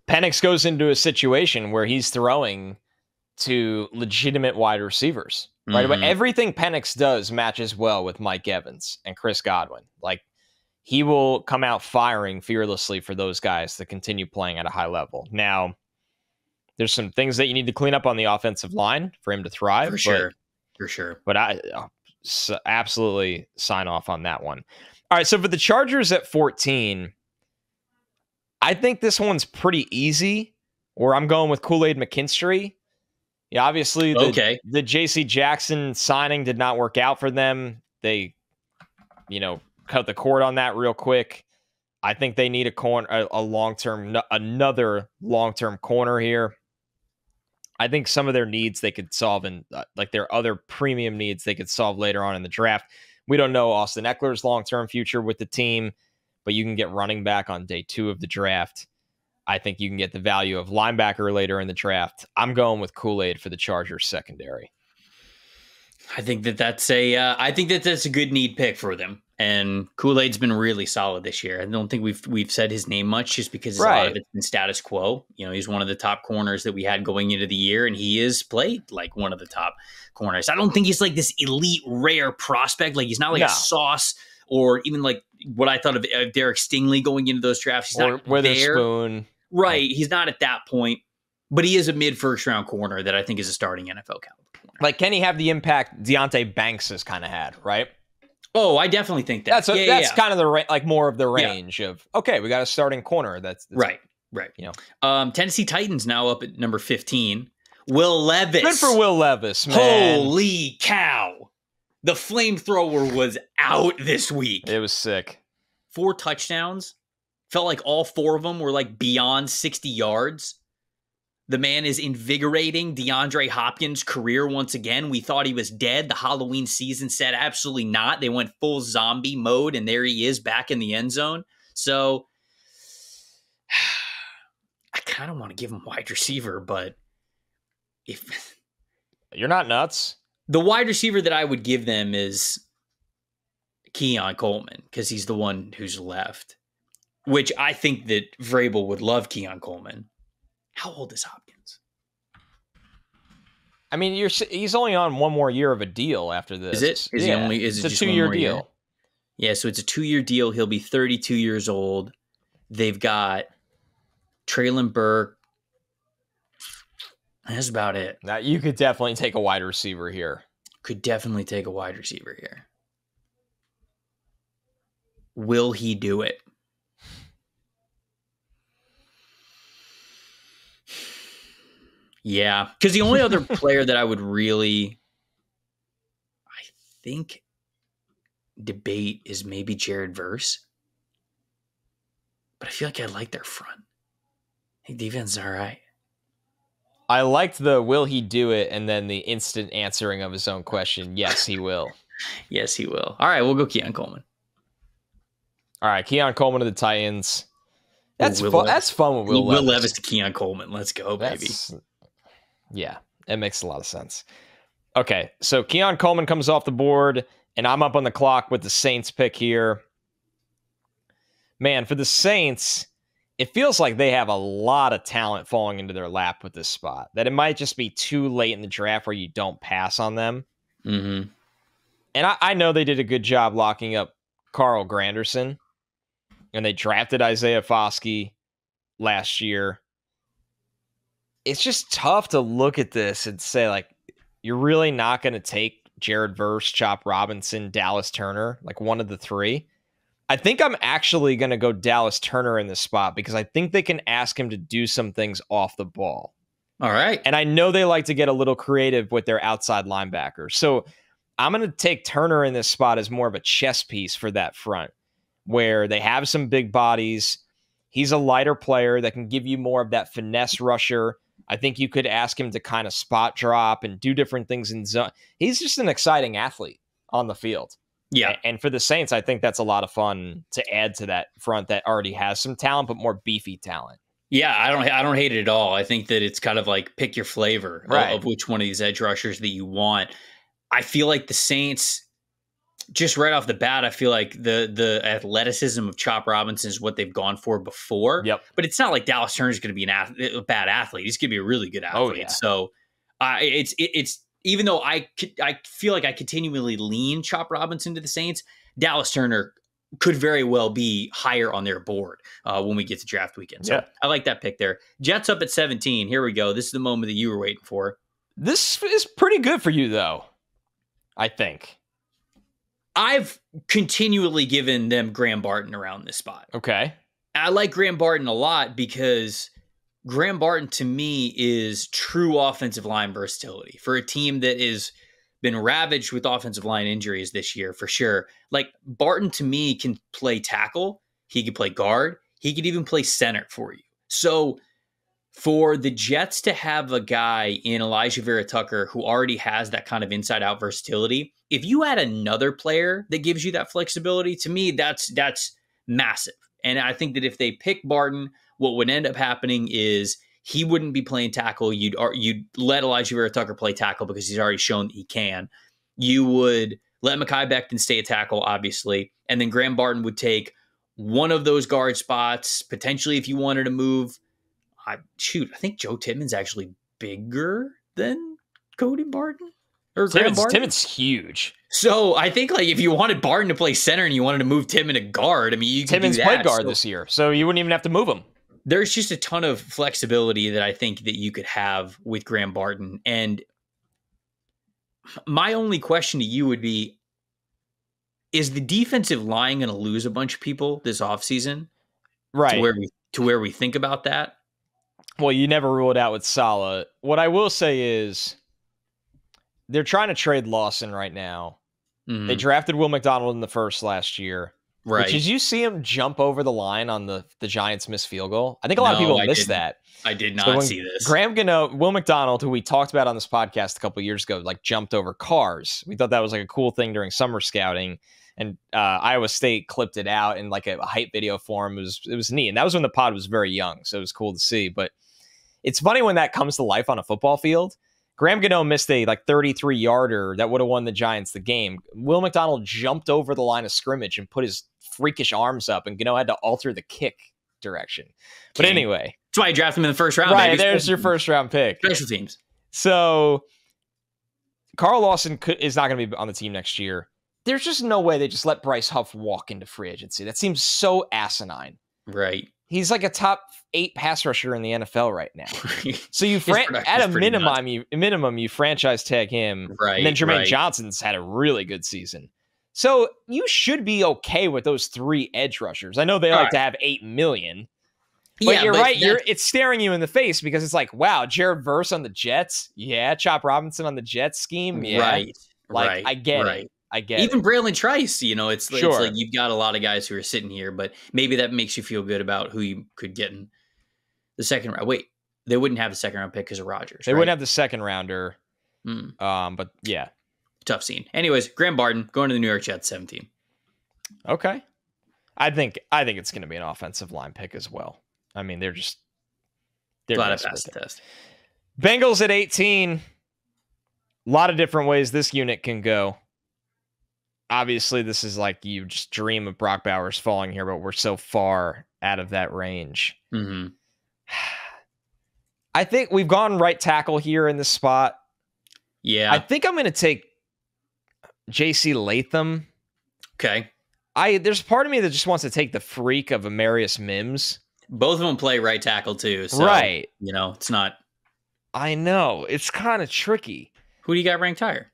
Penix goes into a situation where he's throwing to legitimate wide receivers, right? But everything Penix does matches well with Mike Evans and Chris Godwin. Like, he will come out firing fearlessly for those guys to continue playing at a high level. Now, there's some things that you need to clean up on the offensive line for him to thrive. For sure. But I absolutely sign off on that one. All right, so for the Chargers at 14, I think this one's pretty easy, where I'm going with Kool-Aid McKinstry. Yeah, obviously the J.C. Jackson signing did not work out for them. They, cut the cord on that real quick. I think they need another long-term corner here. I think some of their needs they could solve in like their other premium needs they could solve later on in the draft. We don't know Austin Eckler's long-term future with the team, but you can get running back on day 2 of the draft. I think you can get the value of linebacker later in the draft. I'm going with Kool-Aid for the Chargers secondary. I think that's a good need pick for them. And Kool-Aid's been really solid this year. I don't think we've said his name much just because a lot of it's been status quo. You know, he's one of the top corners that we had going into the year, and he is played like one of the top corners. I don't think he's like this elite rare prospect. Like he's not like a Sauce or even like what I thought of Derek Stingley going into those drafts. He's not Witherspoon. Right. He's not at that point, but he is a mid first round corner that I think is a starting NFL caliber corner. Like, can he have the impact Deonte Banks has kind of had, right? Oh, I definitely think that. That's kind of the like more of the range of, okay, we got a starting corner. That's right. You know, Tennessee Titans now up at number 15. Will Levis. Good for Will Levis, man. Holy cow. The flamethrower was out this week. It was sick. 4 touchdowns. Felt like all 4 of them were like beyond 60 yards. The man is invigorating DeAndre Hopkins' career once again. We thought he was dead. The Halloween season said absolutely not. They went full zombie mode, and there he is back in the end zone. So I kind of want to give him wide receiver, but if you're not nuts, the wide receiver that I would give them is Keon Coleman because he's the one who's left, which I think that Vrabel would love Keon Coleman. How old is Hopkins? I mean, he's only on one more year of a deal after this. Is it? Is it just a 2-year deal? Yeah, so it's a 2-year deal. He'll be 32 years old. They've got Treylon Burke. That's about it. Now, you could definitely take a wide receiver here. Could definitely take a wide receiver here. Will he do it? Yeah, because the only other player that I would really, I think, debate is maybe Jared Verse. But I feel like I like their front. I think defense is all right. I liked the will he do it and then the instant answering of his own question. Yes, he will. Yes, he will. All right, we'll go Keon Coleman. All right, Keon Coleman to the Titans. That's fun. That's fun with Will Levis. Will Levis to Keon Coleman. Let's go, baby. Yeah, it makes a lot of sense. Okay, so Keon Coleman comes off the board, and I'm up on the clock with the Saints pick here. Man, for the Saints, it feels like they have a lot of talent falling into their lap with this spot. That it might just be too late in the draft where you don't pass on them. Mm-hmm. And I know they did a good job locking up Carl Granderson, and they drafted Isaiah Foskey last year. It's just tough to look at this and say, like, you're really not going to take Jared Verse, Chop Robinson, Dallas Turner, like one of the 3. I think I'm actually going to go Dallas Turner in this spot because I think they can ask him to do some things off the ball. All right. And I know they like to get a little creative with their outside linebackers. So I'm going to take Turner in this spot as more of a chess piece for that front where they have some big bodies. He's a lighter player that can give you more of that finesse rusher. I think you could ask him to kind of spot drop and do different things in zone. He's just an exciting athlete on the field. Yeah. And for the Saints, I think that's a lot of fun to add to that front that already has some talent, but more beefy talent. Yeah, I don't hate it at all. I think that it's kind of like pick your flavor of which one of these edge rushers that you want. I feel like the Saints, just right off the bat, I feel like the athleticism of Chop Robinson is what they've gone for before. Yep. But it's not like Dallas Turner is going to be a bad athlete. He's going to be a really good athlete. Oh, yeah. So it's even though I feel like I continually lean Chop Robinson to the Saints, Dallas Turner could very well be higher on their board when we get to draft weekend. So I like that pick there. Jets up at 17. Here we go. This is the moment that you were waiting for. This is pretty good for you, though, I think. I've continually given them Graham Barton around this spot. Okay. I like Graham Barton a lot because Graham Barton to me is true offensive line versatility for a team that has been ravaged with offensive line injuries this year for sure. Like Barton to me can play tackle. He could play guard. He could even play center for you. So For the Jets to have a guy in Elijah Vera Tucker who already has that kind of inside-out versatility, if you add another player that gives you that flexibility, to me, that's massive. And I think that if they pick Barton, what would end up happening is he wouldn't be playing tackle. You'd let Elijah Vera Tucker play tackle because he's already shown that he can. You would let Mekhi Becton stay at tackle, obviously, and then Graham Barton would take one of those guard spots, potentially if you wanted to move. I think Joe Tittman's actually bigger than Cody Barton or Graham Barton. Tittman's huge. So I think like if you wanted Barton to play center and you wanted to move Tittman to guard, I mean, you could do that. Tittman's played guard this year, so you wouldn't even have to move him. There's just a ton of flexibility that I think that you could have with Graham Barton. And my only question to you would be, is the defensive line going to lose a bunch of people this offseason? Right. To where we think about that? Well, you never rule it out with Saleh. What I will say is they're trying to trade Lawson right now. Mm-hmm. They drafted Will McDonald in the first last year. Right. Did you see him jump over the line on the Giants' missed field goal? I think a lot of people missed that. I did not see this. Graham Gano, Will McDonald, who we talked about on this podcast a couple of years ago, like jumped over cars. We thought that was like a cool thing during summer scouting. And Iowa State clipped it out in like a hype video form. It was neat. And that was when the pod was very young. So it was cool to see. But it's funny when that comes to life on a football field. Graham Gano missed a like 33-yarder that would have won the Giants the game. Will McDonald jumped over the line of scrimmage and put his freakish arms up, and Gano had to alter the kick direction. But anyway. That's why I drafted him in the first round. Right, there's your first round pick. Special teams. So Carl Lawson is not going to be on the team next year. There's just no way they just let Bryce Huff walk into free agency. That seems so asinine. Right. He's like a top 8 pass rusher in the NFL right now. So you at a minimum you franchise tag him. Right. And then Jermaine Johnson's had a really good season. So you should be okay with those 3 edge rushers. I know they like to have 8 million. But you're right. It's staring you in the face because it's like, wow, Jared Verse on the Jets. Yeah. Chop Robinson on the Jets scheme. Yeah. Right. Like, I get it. I get even it. Braylon Trice, it's like you've got a lot of guys who are sitting here, but maybe that makes you feel good about who you could get in the second round. Wait, they wouldn't have the second round pick because of Rodgers. They wouldn't have the second rounder. But yeah. Tough scene. Anyways, Graham Barton going to the New York Jets 17. Okay. I think it's going to be an offensive line pick as well. I mean, they're glad I passed the test. Bengals at 18. A lot of different ways this unit can go. Obviously, this is like you just dream of Brock Bowers falling here, but we're so far out of that range. Mm-hmm. I think we've gone right tackle here in this spot. Yeah. I think I'm going to take J.C. Latham. Okay. There's part of me that just wants to take the freak of Amarius Mims. Both of them play right tackle too. So, right. It's not. I know. It's kind of tricky. Who do you got ranked higher?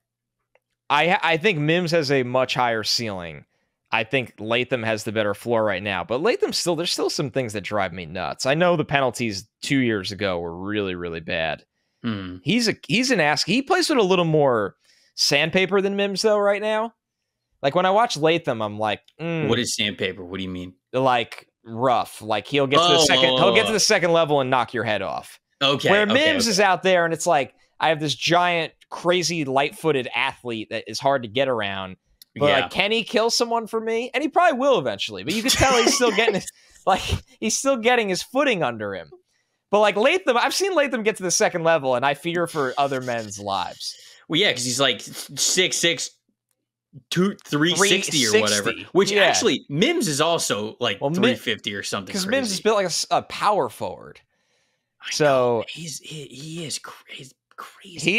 I think Mims has a much higher ceiling. I think Latham has the better floor right now. But Latham there's still some things that drive me nuts. I know the penalties 2 years ago were really, really bad. Mm. He's an ass. He plays with a little more sandpaper than Mims though right now. Like when I watch Latham, I'm like, what is sandpaper? What do you mean? Like rough. Like he'll get to the second level and knock your head off. Okay. Where Mims is out there and it's like, I have this giant, crazy, light-footed athlete that is hard to get around. But like, can he kill someone for me? And he probably will eventually. But you can tell he's still getting he's still getting his footing under him. But like Latham, I've seen Latham get to the second level, and I fear for other men's lives. Well, yeah, because he's like 6'6", 360 or whatever. Which actually, Mims is also like 350 or something. Because Mims is built like a power forward. So he is crazy.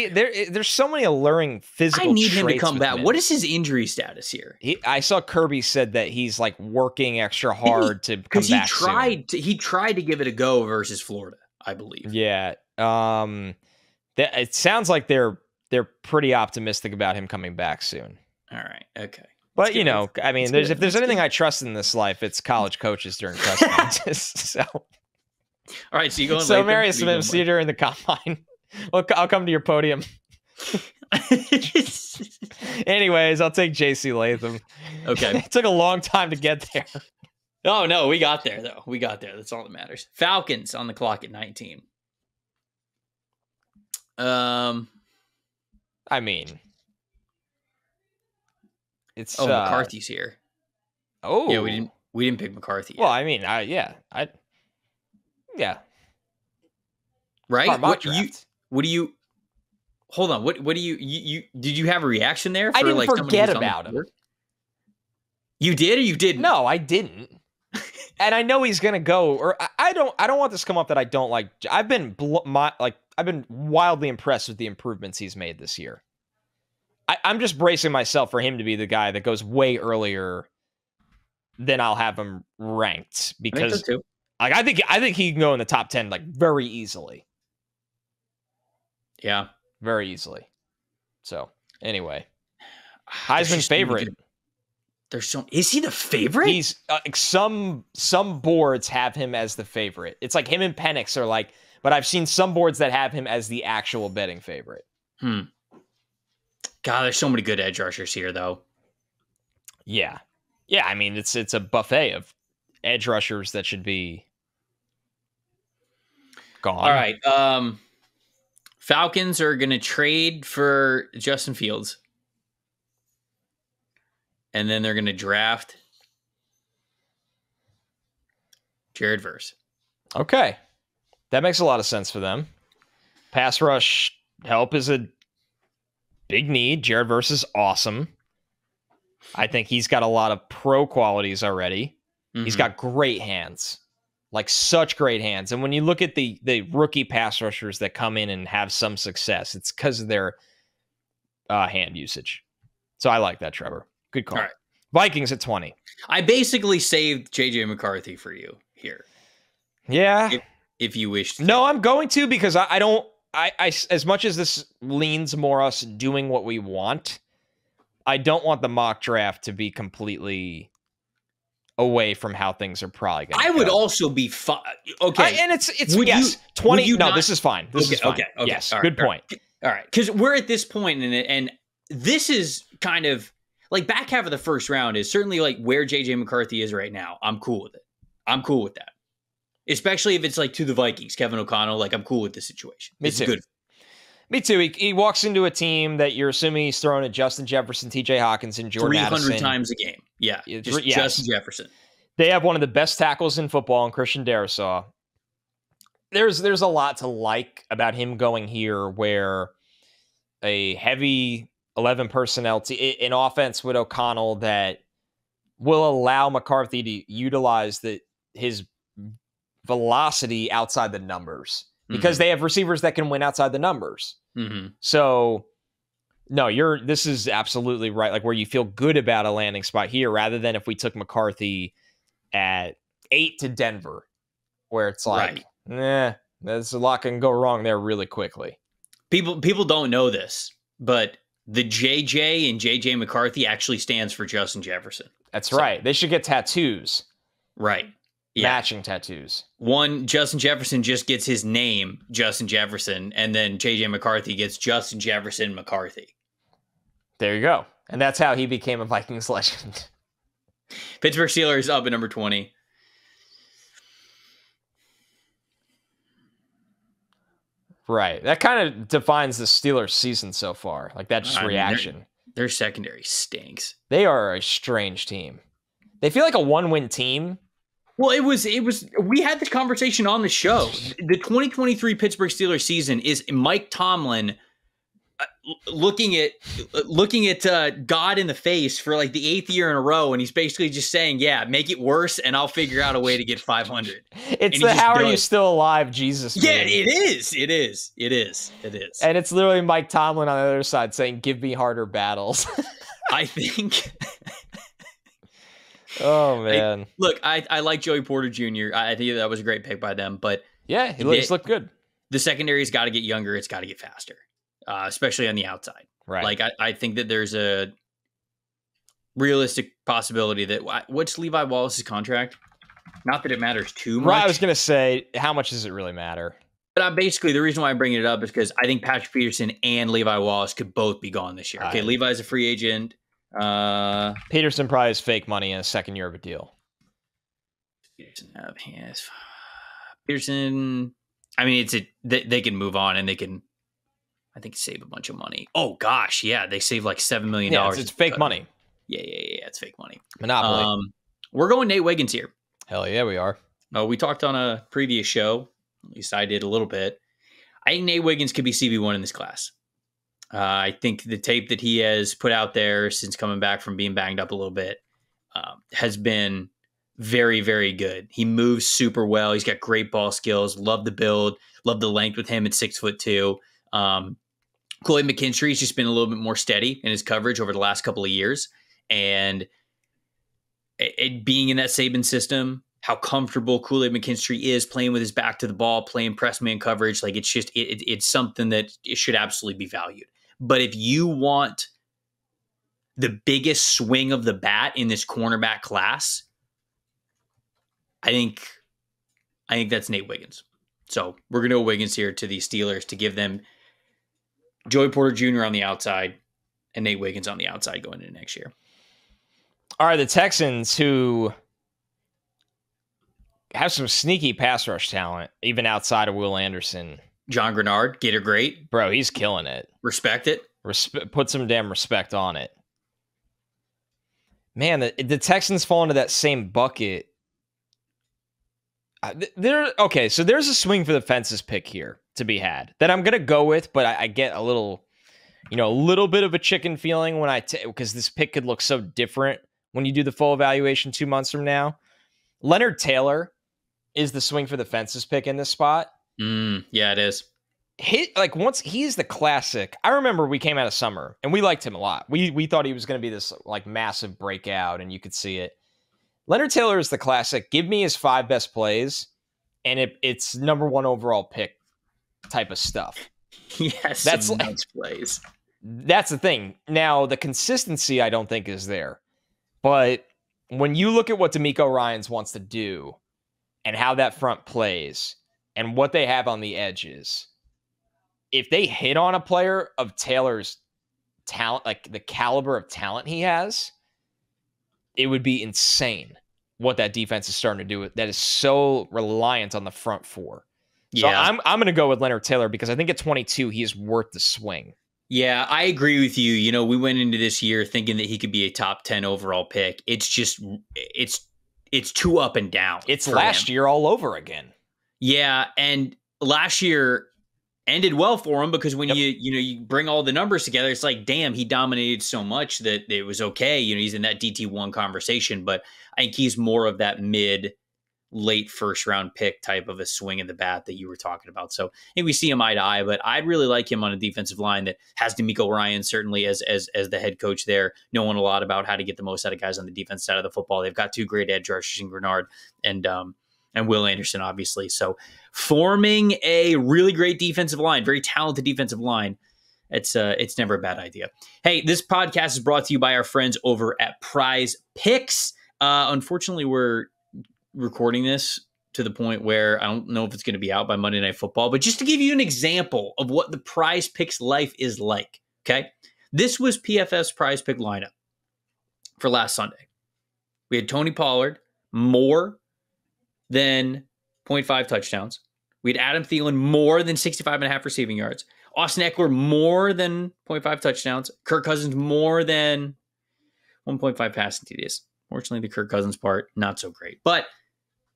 There's so many alluring physical. I need him to come back. What is his injury status here? I saw Kirby said that he's like working extra hard to come back. He tried to give it a go versus Florida, I believe. Yeah. It sounds like they're pretty optimistic about him coming back soon. All right. Okay. But if there's anything I trust in this life, it's college coaches during press conferences. So. All right. So you go. So Marius Mims, see you during the combine. I'll come to your podium. Anyways, I'll take J.C. Latham. Okay. It took a long time to get there. Oh, no, we got there, though. That's all that matters. Falcons on the clock at 19. I mean, it's McCarthy's here. Oh, yeah, we didn't pick McCarthy yet. Well, I mean, right. Smart mock draft. What do you? Hold on. What do you did you have a reaction there? For I didn't like forget about him. You did or you didn't? No, I didn't. And I know he's gonna go. Or I don't want this to come up that I don't like. I've been wildly impressed with the improvements he's made this year. I'm just bracing myself for him to be the guy that goes way earlier than I'll have him ranked, because I think so too. Like I think he can go in the top 10 like very easily. Yeah, very easily. So anyway, Heisman favorite. Is he the favorite? He's some boards have him as the favorite. It's like him and Penix are like, but I've seen some boards that have him as the actual betting favorite. God, there's so many good edge rushers here, though. Yeah. I mean, it's a buffet of edge rushers that should be gone. All right. Falcons are going to trade for Justin Fields. And then they're going to draft Jared Verse. Okay. That makes a lot of sense for them. Pass rush help is a big need. Jared Verse is awesome. I think he's got a lot of pro qualities already. Mm-hmm. He's got great hands. Like such great hands. And when you look at the rookie pass rushers that come in and have some success, it's because of their hand usage. So I like that, Trevor. Good call. All right. Vikings at 20. I basically saved JJ McCarthy for you here. Yeah. If you wish to. No, I'm going to, because I don't as much as this leans more us doing what we want, I don't want the mock draft to be completely away from how things are probably going to go. I would also be fine. Okay. And it's yes, 20. No, this is fine. This is fine. Okay. Yes. Right, good point. All right. Because we're at this point in it, and this is kind of like back half of the first round is certainly like where JJ McCarthy is right now. I'm cool with it. I'm cool with that. Especially if it's like to the Vikings, Kevin O'Connell. Like, I'm cool with the situation. Me too. Good. Me too. He walks into a team that you're assuming he's throwing at Justin Jefferson, TJ Hawkinson, Jordan 300 Addison. times a game. Yeah. Justin Jefferson. They have one of the best tackles in football in Christian Darrisaw. There's a lot to like about him going here, where a heavy 11 personnel an offense with O'Connell that will allow McCarthy to utilize his velocity outside the numbers, because they have receivers that can win outside the numbers. Mm-hmm. So no, this is absolutely right. Like where you feel good about a landing spot here, rather than if we took McCarthy at 8 to Denver, where it's like, there's a lot can go wrong there really quickly. People don't know this, but the JJ in JJ McCarthy actually stands for Justin Jefferson. That's right. They should get tattoos. Right. Yeah. Matching tattoos. One, Justin Jefferson just gets his name, Justin Jefferson, and then JJ McCarthy gets Justin Jefferson McCarthy. There you go. And that's how he became a Vikings legend. Pittsburgh Steelers up at number 20. Right. That kind of defines the Steelers season so far. Like that just reaction. Their secondary stinks. They are a strange team. They feel like a one-win team. Well, it was. We had this conversation on the show. The 2023 Pittsburgh Steelers season is Mike Tomlin looking at God in the face for like the 8th year in a row, and he's basically just saying, "Yeah, make it worse, and I'll figure out a way to get 500." It's the "How are you still alive, Jesus?" Yeah, it is. It is. And it's literally Mike Tomlin on the other side saying, "Give me harder battles." I think. Oh man! I like Joey Porter Jr. I think that was a great pick by them, but yeah, he's looked good. The secondary's got to get younger. It's got to get faster, especially on the outside. Right. Like I think that there's a realistic possibility that what's Levi Wallace's contract? Not that it matters too much. Right. I was gonna say, how much does it really matter? But basically, the reason why I'm bringing it up is because I think Patrick Peterson and Levi Wallace could both be gone this year. Okay, Levi's a free agent. Peterson probably has fake money in a second year of a deal. Peterson, I mean, they can move on and they can I think save a bunch of money. Oh gosh, yeah, they save like $7 million. Yeah, it's fake money. Yeah, it's fake money. Monopoly. We're going Nate Wiggins here. Hell yeah, we are. We talked on a previous show. At least I did a little bit. I think Nate Wiggins could be CB1 in this class. I think the tape that he has put out there since coming back from being banged up a little bit has been very, very good. He moves super well. He's got great ball skills. Love the build. Love the length with him at 6'2". Kool-Aid McKinstry's just been a little bit more steady in his coverage over the last couple of years. And it being in that Saban system, how comfortable Kool-Aid McKinstry is playing with his back to the ball, playing press man coverage, like it's something that it should absolutely be valued. But if you want the biggest swing of the bat in this cornerback class, I think that's Nate Wiggins. So we're going to go Wiggins here to the Steelers to give them Joey Porter Jr. on the outside and Nate Wiggins on the outside going into next year. All right, the Texans, who have some sneaky pass rush talent, even outside of Will Anderson. John Grenard, Gator great. Bro, he's killing it. Respect it. Put some damn respect on it. Man, the Texans fall into that same bucket. Okay, so there's a swing for the fences pick here to be had that I'm going to go with, but I get a little bit of a chicken feeling when because this pick could look so different when you do the full evaluation 2 months from now. Leonard Taylor is the swing for the fences pick in this spot. Yeah, it is. Once he's the classic. I remember we came out of summer and we liked him a lot. We thought he was going to be this like massive breakout, and you could see it. Leonard Taylor is the classic. Give me his 5 best plays, and it's number 1 overall pick type of stuff. Yes, that's nice plays. That's the thing. Now the consistency I don't think is there, but when you look at what DeMeco Ryans wants to do and how that front plays and what they have on the edges, if they hit on a player of Taylor's talent, like the caliber of talent he has, it would be insane what that defense is starting to do. That is so reliant on the front 4. So yeah. I'm going to go with Leonard Taylor because I think at 22, he is worth the swing. Yeah, I agree with you. You know, we went into this year thinking that he could be a top 10 overall pick. It's just, it's too up and down. It's last year all over again. Yeah, and last year ended well for him because when you bring all the numbers together, it's like, damn, he dominated so much that it was okay. You know, he's in that DT1 conversation, but I think he's more of that late first round pick type of a swing of the bat that you were talking about. So I think we see him eye to eye, but I'd really like him on a defensive line that has DeMeco Ryans certainly as the head coach there, knowing a lot about how to get the most out of guys on the defense side of the football. They've got 2 great edge rushers in Grenard and Will Anderson, obviously. So forming a really great defensive line, very talented defensive line, it's never a bad idea. Hey, this podcast is brought to you by our friends over at Prize Picks. Unfortunately, we're recording this to the point where I don't know if it's going to be out by Monday Night Football, but just to give you an example of what the Prize Picks life is like, okay? This was PFF's Prize Pick lineup for last Sunday. We had Tony Pollard, more than 0.5 touchdowns. We had Adam Thielen, more than 65.5 receiving yards. Austin Eckler, more than 0.5 touchdowns. Kirk Cousins, more than 1.5 passing TDs. Fortunately, the Kirk Cousins part, not so great. But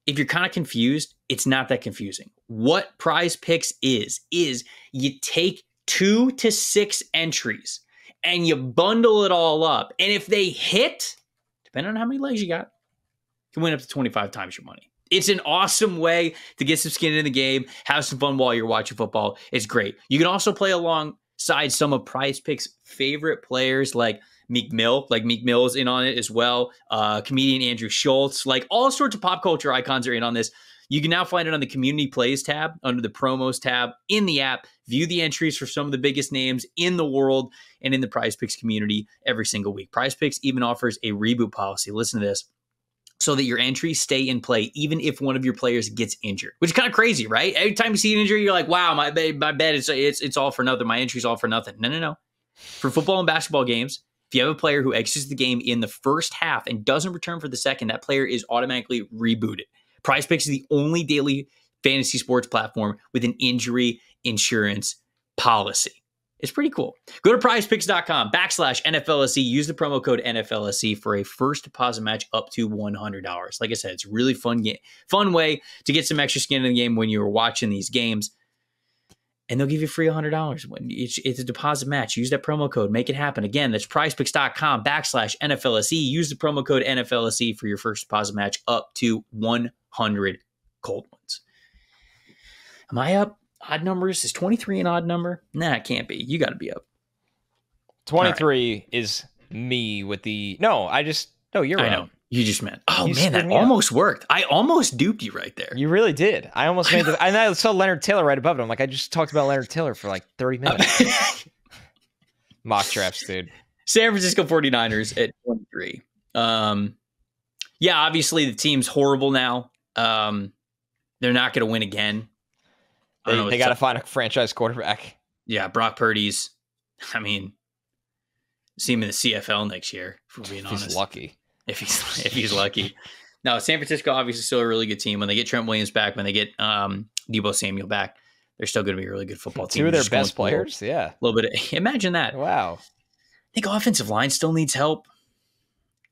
if you're kind of confused, it's not that confusing. What Prize Picks is you take 2 to 6 entries and you bundle it all up. And if they hit, depending on how many legs you got, you can win up to 25 times your money. It's an awesome way to get some skin in the game, have some fun while you're watching football. It's great. You can also play alongside some of Prize Picks' favorite players like Meek Mill. Like Meek Mill is in on it as well. Comedian Andrew Schultz. Like all sorts of pop culture icons are in on this. You can now find it on the Community Plays tab, under the Promos tab in the app. View the entries for some of the biggest names in the world and in the Prize Picks community every single week. Prize Picks even offers a reboot policy. Listen to this. So that your entries stay in play even if one of your players gets injured, which is kind of crazy, right? Every time you see an injury, you're like, wow, my bet it's all for nothing. My entry's all for nothing. No. For football and basketball games, if you have a player who exits the game in the first half and doesn't return for the second, that player is automatically rebooted. Prize Picks is the only daily fantasy sports platform with an injury insurance policy. It's pretty cool. Go to prizepicks.com/NFLSC. Use the promo code NFLSC for a first deposit match up to $100. Like I said, it's a really fun way to get some extra skin in the game when you're watching these games. And they'll give you free $100 when it's a deposit match. Use that promo code. Make it happen. Again, that's prizepicks.com/NFLSC. Use the promo code NFLSC for your first deposit match up to 100 cold ones. Am I up? Odd numbers? Is 23 an odd number? Nah, it can't be. You got to be up. 23 is me with the... No, you're right. I know. You just meant... Oh, man, that almost worked. I almost duped you right there. You really did. I almost made the... And I saw Leonard Taylor right above it. I'm like, I just talked about Leonard Taylor for like 30 minutes. Mock drafts, dude. San Francisco 49ers at 23. Yeah, obviously the team's horrible now. They're not going to win again. They got to find a franchise quarterback. Yeah, Brock Purdy's... I mean, see him in the CFL next year, if we're being honest. He's lucky. If he's lucky. No, San Francisco obviously still a really good team. When they get Trent Williams back, when they get Deebo Samuel back, they're still going to be a really good football team. Two of their best players? Yeah. A little bit imagine that. Wow. I think offensive line still needs help.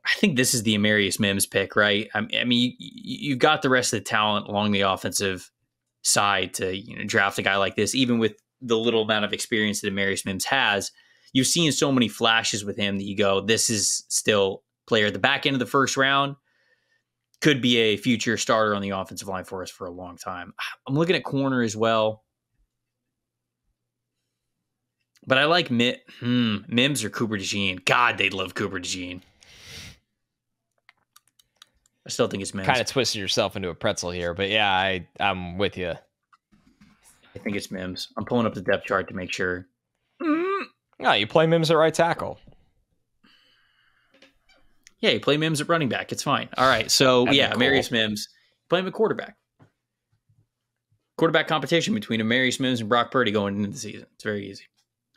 I think this is the Amarius Mims pick, right? I mean, you've got the rest of the talent along the offensive side to draft a guy like this, even with the little amount of experience that Amarius Mims has. You've seen so many flashes with him that you go, this is still player at the back end of the first round, could be a future starter on the offensive line for us for a long time. I'm looking at corner as well. But I like Mims or Cooper DeJean. God, they'd love Cooper DeJean. I still think it's Mims. Kind of twisted yourself into a pretzel here, but yeah, I'm with you. I think it's Mims. I'm pulling up the depth chart to make sure. No, you play Mims at right tackle. Yeah, you play Mims at running back. It's fine. All right, so Amarius Mims. Play him at quarterback. Quarterback competition between Amarius Mims and Brock Purdy going into the season. It's very easy.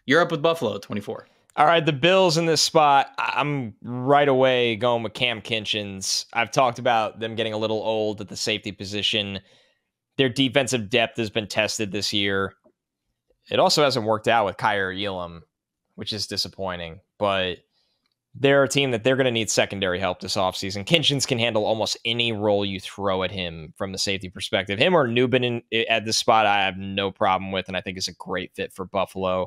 You're up with Buffalo at 24. All right, the Bills in this spot, I'm right away going with Cam Kinchins. I've talked about them getting a little old at the safety position. Their defensive depth has been tested this year. It also hasn't worked out with Kyer Elam, which is disappointing. But they're a team that they're going to need secondary help this offseason. Kinchins can handle almost any role you throw at him from the safety perspective. Him or Nubin at this spot, I have no problem with, and I think is a great fit for Buffalo.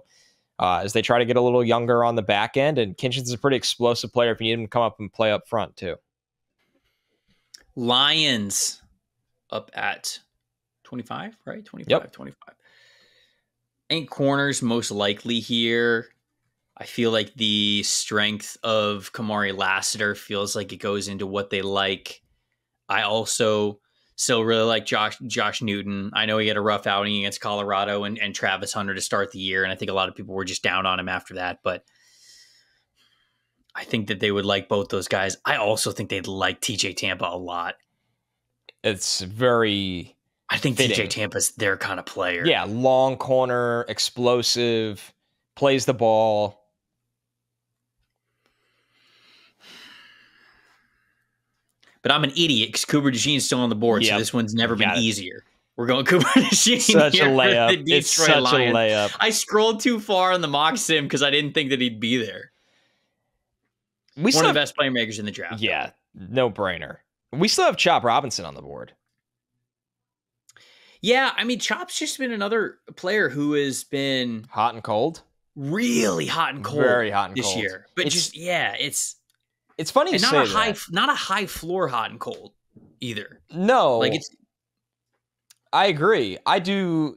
As they try to get a little younger on the back end. And Kinchins is a pretty explosive player if you need him to come up and play up front, too. Lions up at 25, right? 25. I think corners most likely here. I feel like the strength of Kamari Lassiter feels like it goes into what they like. I also still really like Josh Newton. I know he had a rough outing against Colorado and Travis Hunter to start the year, and I think a lot of people were just down on him after that, but I think that they would like both those guys. I also think they'd like TJ Tampa a lot. It's very I think fitting. TJ Tampa's their kind of player. Yeah, long corner, explosive, plays the ball. But I'm an idiot because Cooper DeJean's still on the board, so this one's never been easier. We're going Cooper DeJean such here a layup. For the it's such Lions. A layup. I scrolled too far on the mock sim because I didn't think that he'd be there. One of the best playmakers in the draft. Yeah, no brainer. We still have Chop Robinson on the board. Yeah, I mean, Chop's just been another player who has been hot and cold. Really hot and cold. Very hot and this cold. Year. But it's funny you say that. Not a high floor hot and cold either. No. I agree. I do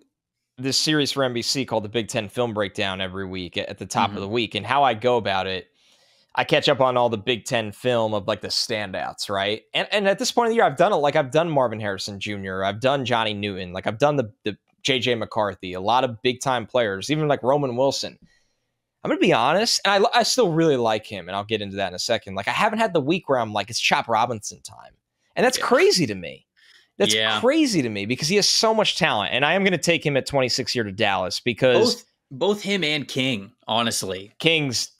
this series for NBC called the Big Ten Film Breakdown every week at the top of the week. And how I go about it, I catch up on all the Big Ten film of like the standouts, right? And at this point of the year, I've done it. Like I've done Marvin Harrison Jr., I've done Johnny Newton, like I've done the JJ McCarthy, a lot of big time players, even like Roman Wilson. I'm going to be honest, and I still really like him, and I'll get into that in a second. Like, I haven't had the week where I'm like, it's Chop Robinson time. And that's crazy to me. That's crazy to me because he has so much talent, and I am going to take him at 26 here to Dallas because... Both him and King, honestly. King's,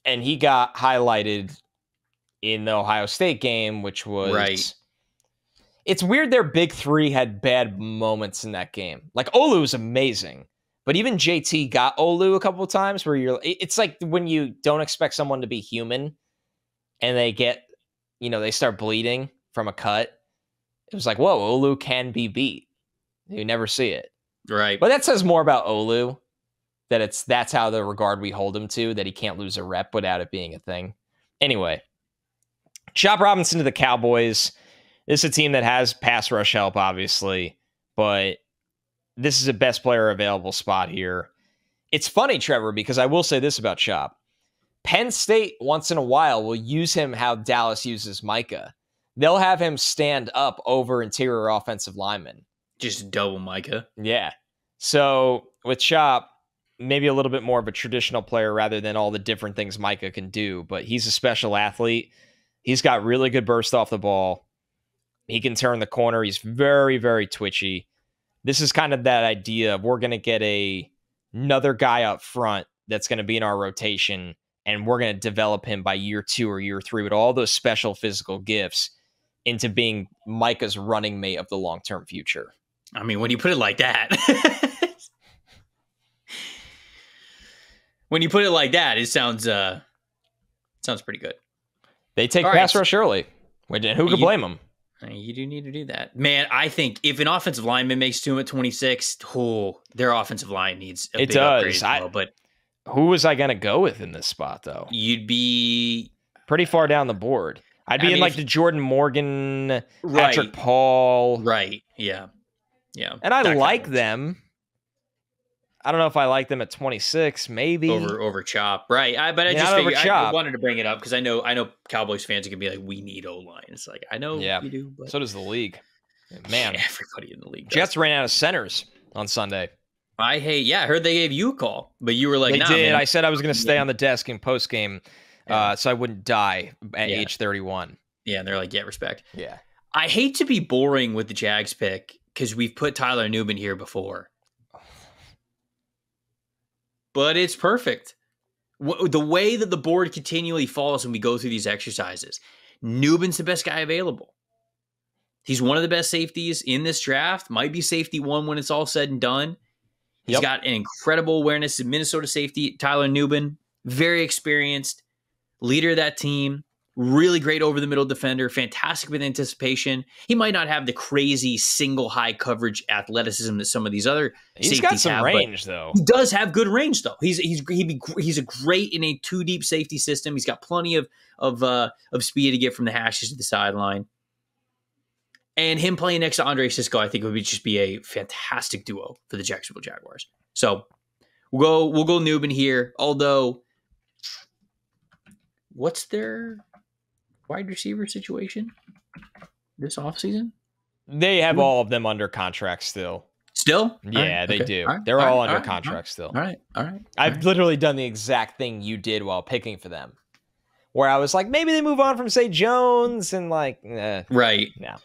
and he got highlighted in the Ohio State game, which was... Right. It's weird their big three had bad moments in that game. Like, Olu was amazing. But even JT got Olu a couple of times where it's like when you don't expect someone to be human and they get, they start bleeding from a cut. It was like, whoa, Olu can be beat. You never see it. Right. But that says more about Olu, that's how the regard we hold him to, that he can't lose a rep without it being a thing. Anyway, Chop Robinson to the Cowboys. This is a team that has pass rush help, obviously, but this is a best player available spot here. It's funny, Trevor, because I will say this about Chop. Penn State, once in a while, will use him how Dallas uses Micah. They'll have him stand up over interior offensive linemen. Just double Micah. Yeah. So with Chop, maybe a little bit more of a traditional player rather than all the different things Micah can do, but he's a special athlete. He's got really good burst off the ball. He can turn the corner. He's very, very twitchy. This is kind of that idea of we're going to get another guy up front that's going to be in our rotation, and we're going to develop him by year 2 or year 3 with all those special physical gifts into being Micah's running mate of the long-term future. I mean, when you put it like that, it sounds pretty good. They take pass rush early. Who could blame them? You do need to do that. Man, I think if an offensive lineman makes 2 at 26, their offensive line needs a big upgrade as well. But who was I going to go with in this spot, though? You'd be pretty far down the board. I'd be in like the Jordan Morgan, Patrick Paul. Right, yeah. Yeah. And I like them. I don't know if I like them at 26, maybe. Over Chop. Right. But I just figured I wanted to bring it up because I know Cowboys fans are going to be like, we need O-line. It's like, I know you do. But so does the league. Man. Everybody in the league does. Jets ran out of centers on Sunday. I heard they gave you a call, but you were like, they did. Man. I said I was going to stay on the desk in postgame so I wouldn't die at age 31. Yeah, and they're like, respect. Yeah. I hate to be boring with the Jags pick because we've put Tyler Nubin here before. But it's perfect. The way that the board continually falls when we go through these exercises, Nubin's the best guy available. He's one of the best safeties in this draft. Might be safety 1 when it's all said and done. He's got an incredible awareness of Minnesota safety. Tyler Nubin, very experienced, leader of that team. Really great over-the-middle defender, fantastic with anticipation. He might not have the crazy single high coverage athleticism that some of these other safeties have. He's got some range, though. He does have good range, though. He's a great in a 2-deep safety system. He's got plenty of speed to get from the hashes to the sideline. And him playing next to Andre Sisco, I think would just be a fantastic duo for the Jacksonville Jaguars. So we'll go Nubin here. Although, what's their wide receiver situation this offseason? They have all of them under contract still. Still? Yeah, they do. Right. They're all under contract still. All right. I've literally done the exact thing you did while picking for them, where I was like, maybe they move on from, say, Jones and right. No.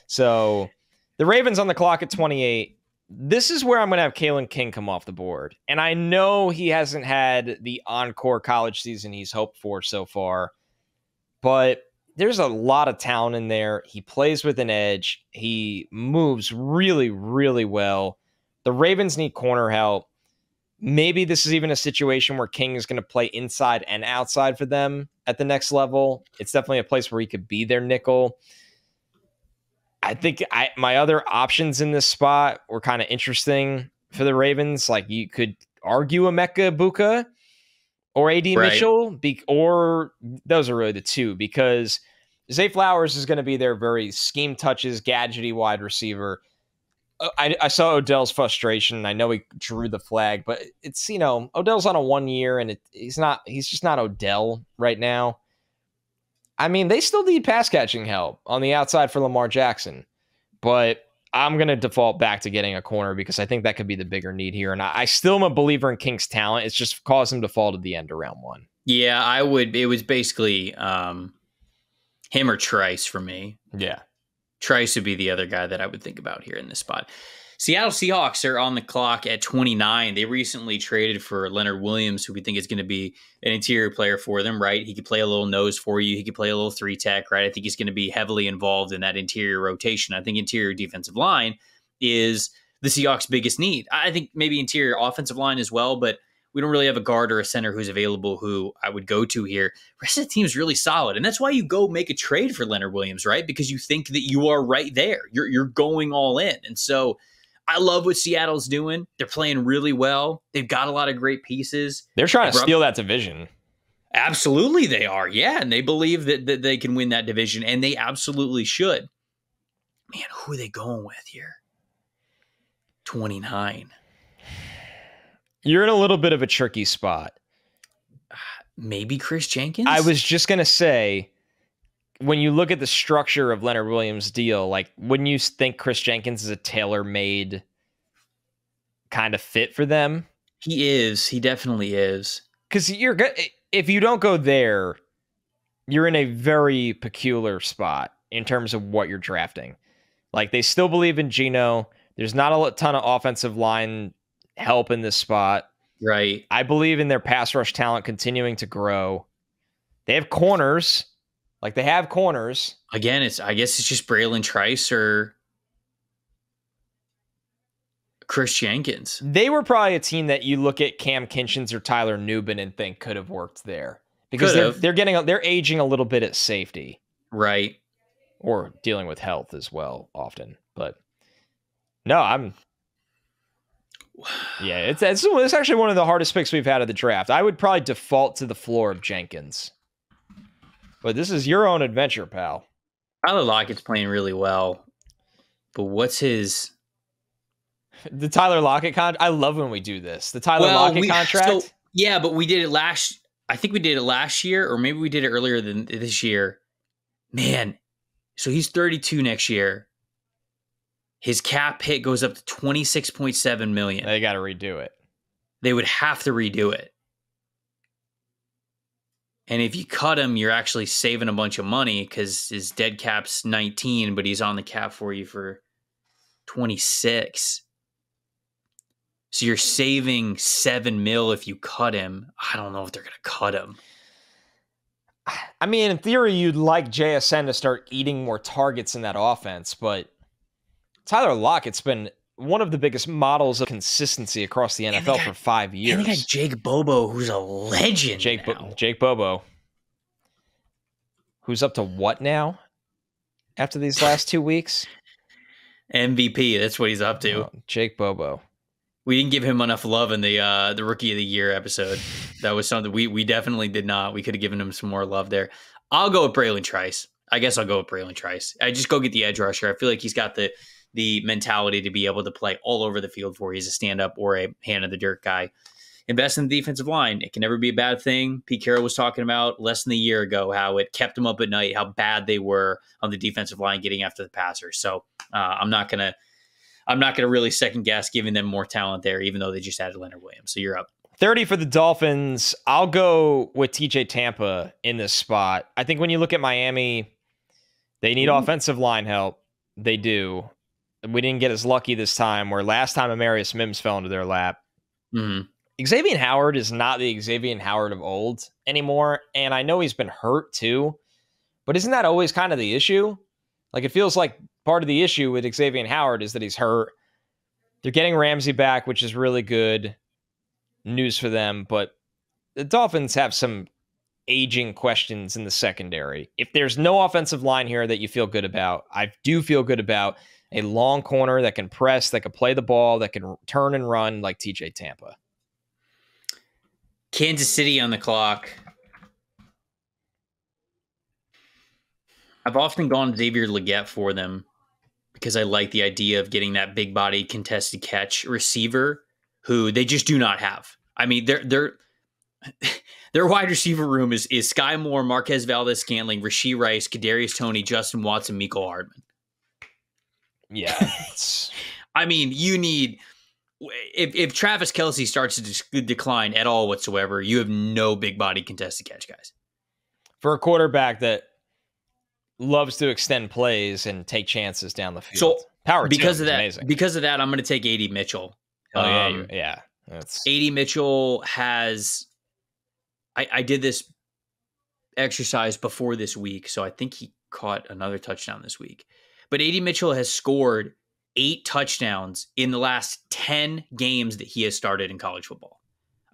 So the Ravens on the clock at 28. This is where I'm going to have Kalen King come off the board. And I know he hasn't had the encore college season he's hoped for so far, but there's a lot of talent in there. He plays with an edge. He moves really, really well. The Ravens need corner help. Maybe this is even a situation where King is going to play inside and outside for them at the next level. It's definitely a place where he could be their nickel. I think my other options in this spot were kind of interesting for the Ravens. Like you could argue Emeka Egbuka or AD Mitchell, or those are really the two, because Zay Flowers is going to be their very scheme touches, gadgety wide receiver. I saw Odell's frustration. I know he drew the flag, but it's, Odell's on a 1 year and he's just not Odell right now. I mean, they still need pass catching help on the outside for Lamar Jackson, but I'm going to default back to getting a corner because I think that could be the bigger need here. And I still am a believer in King's talent. It's just caused him to fall to the end of round 1. Yeah, I would. It was basically him or Trice for me. Yeah. Trice would be the other guy that I would think about here in this spot. Seattle Seahawks are on the clock at 29. They recently traded for Leonard Williams, who we think is going to be an interior player for them, right? He could play a little nose for you. He could play a little 3-tech, right? I think he's going to be heavily involved in that interior rotation. I think interior defensive line is the Seahawks' biggest need. I think maybe interior offensive line as well, but we don't really have a guard or a center who's available who I would go to here. The rest of the team is really solid. And that's why you go make a trade for Leonard Williams, right? Because you think that you are right there. You're going all in. And so I love what Seattle's doing. They're playing really well. They've got a lot of great pieces. They're trying to steal that division. Absolutely they are. Yeah, and they believe that they can win that division, and they absolutely should. Man, who are they going with here? 29. You're in a little bit of a tricky spot. Maybe Chris Jenkins? I was just going to say, when you look at the structure of Leonard Williams' deal, like, wouldn't you think Chris Jenkins is a tailor-made kind of fit for them? He is. He definitely is. Because if you don't go there, you're in a very peculiar spot in terms of what you're drafting. Like, they still believe in Geno. There's not a ton of offensive line help in this spot. Right. I believe in their pass rush talent continuing to grow. They have corners. Like, they have corners. Again, I guess it's just Braylon Trice or Chris Jenkins. They were probably a team that you look at Cam Kinchins or Tyler Nubin and think could have worked there. Because they're aging a little bit at safety. Right. Or dealing with health as well often. But no, it's actually one of the hardest picks we've had of the draft. I would probably default to the floor of Jenkins. But this is your own adventure, pal. Tyler Lockett's playing really well. But what's his... The Tyler Lockett contract? I love when we do this. The Tyler Lockett contract? So, yeah, but we did it I think we did it last year, or maybe we did it earlier than this year. Man, so he's 32 next year. His cap hit goes up to $26.7 million. They got to redo it. They would have to redo it. And if you cut him, you're actually saving a bunch of money because his dead cap's 19, but he's on the cap for you for 26. So you're saving $7 million if you cut him. I don't know if they're going to cut him. I mean, in theory, you'd like JSN to start eating more targets in that offense, but Tyler Lockett's been one of the biggest models of consistency across the NFL for 5 years. And they got Jake Bobo, who's a legend. Jake Bobo, who's up to what now after these last 2 weeks? MVP. That's what he's up to. Oh, Jake Bobo. We didn't give him enough love in the Rookie of the Year episode. That was something we definitely did not. We could have given him some more love there. I'll go with Braylon Trice. I guess I'll go with Braylon Trice. I just go get the edge rusher. I feel like he's got the mentality to be able to play all over the field for. He's a stand-up or a hand-in-the-dirt guy. Invest in the defensive line. It can never be a bad thing. Pete Carroll was talking about less than a year ago how it kept him up at night, how bad they were on the defensive line getting after the passer. So I'm not gonna really second guess giving them more talent there, even though they just added Leonard Williams. So you're up. 30 for the Dolphins. I'll go with TJ Tampa in this spot. I think when you look at Miami, they need offensive line help. They do. We didn't get as lucky this time, where last time Amarius Mims fell into their lap. Mm-hmm. Xavier Howard is not the Xavier Howard of old anymore, and I know he's been hurt too, but isn't that always kind of the issue? Like, it feels like part of the issue with Xavier Howard is that he's hurt. They're getting Ramsey back, which is really good news for them, but the Dolphins have some aging questions in the secondary. If there's no offensive line here that you feel good about, I do feel good about a long corner that can press, that can play the ball, that can turn and run like TJ Tampa. Kansas City on the clock. I've often gone Xavier Legette for them because I like the idea of getting that big body contested catch receiver who they just do not have. I mean, their wide receiver room is Sky Moore, Marquez Valdez-Scantling, Rashee Rice, Kadarius Toney, Justin Watson, Mecole Hardman. Yeah. I mean, you need... If Travis Kelce starts to decline at all whatsoever, you have no big body contested catch guys. For a quarterback that loves to extend plays and take chances down the field. So power because of that, amazing. Because of that, I'm going to take AD Mitchell. Yeah. AD Mitchell has. I did this exercise before this week, so I think he caught another touchdown this week. But AD Mitchell has scored 8 touchdowns in the last 10 games that he has started in college football.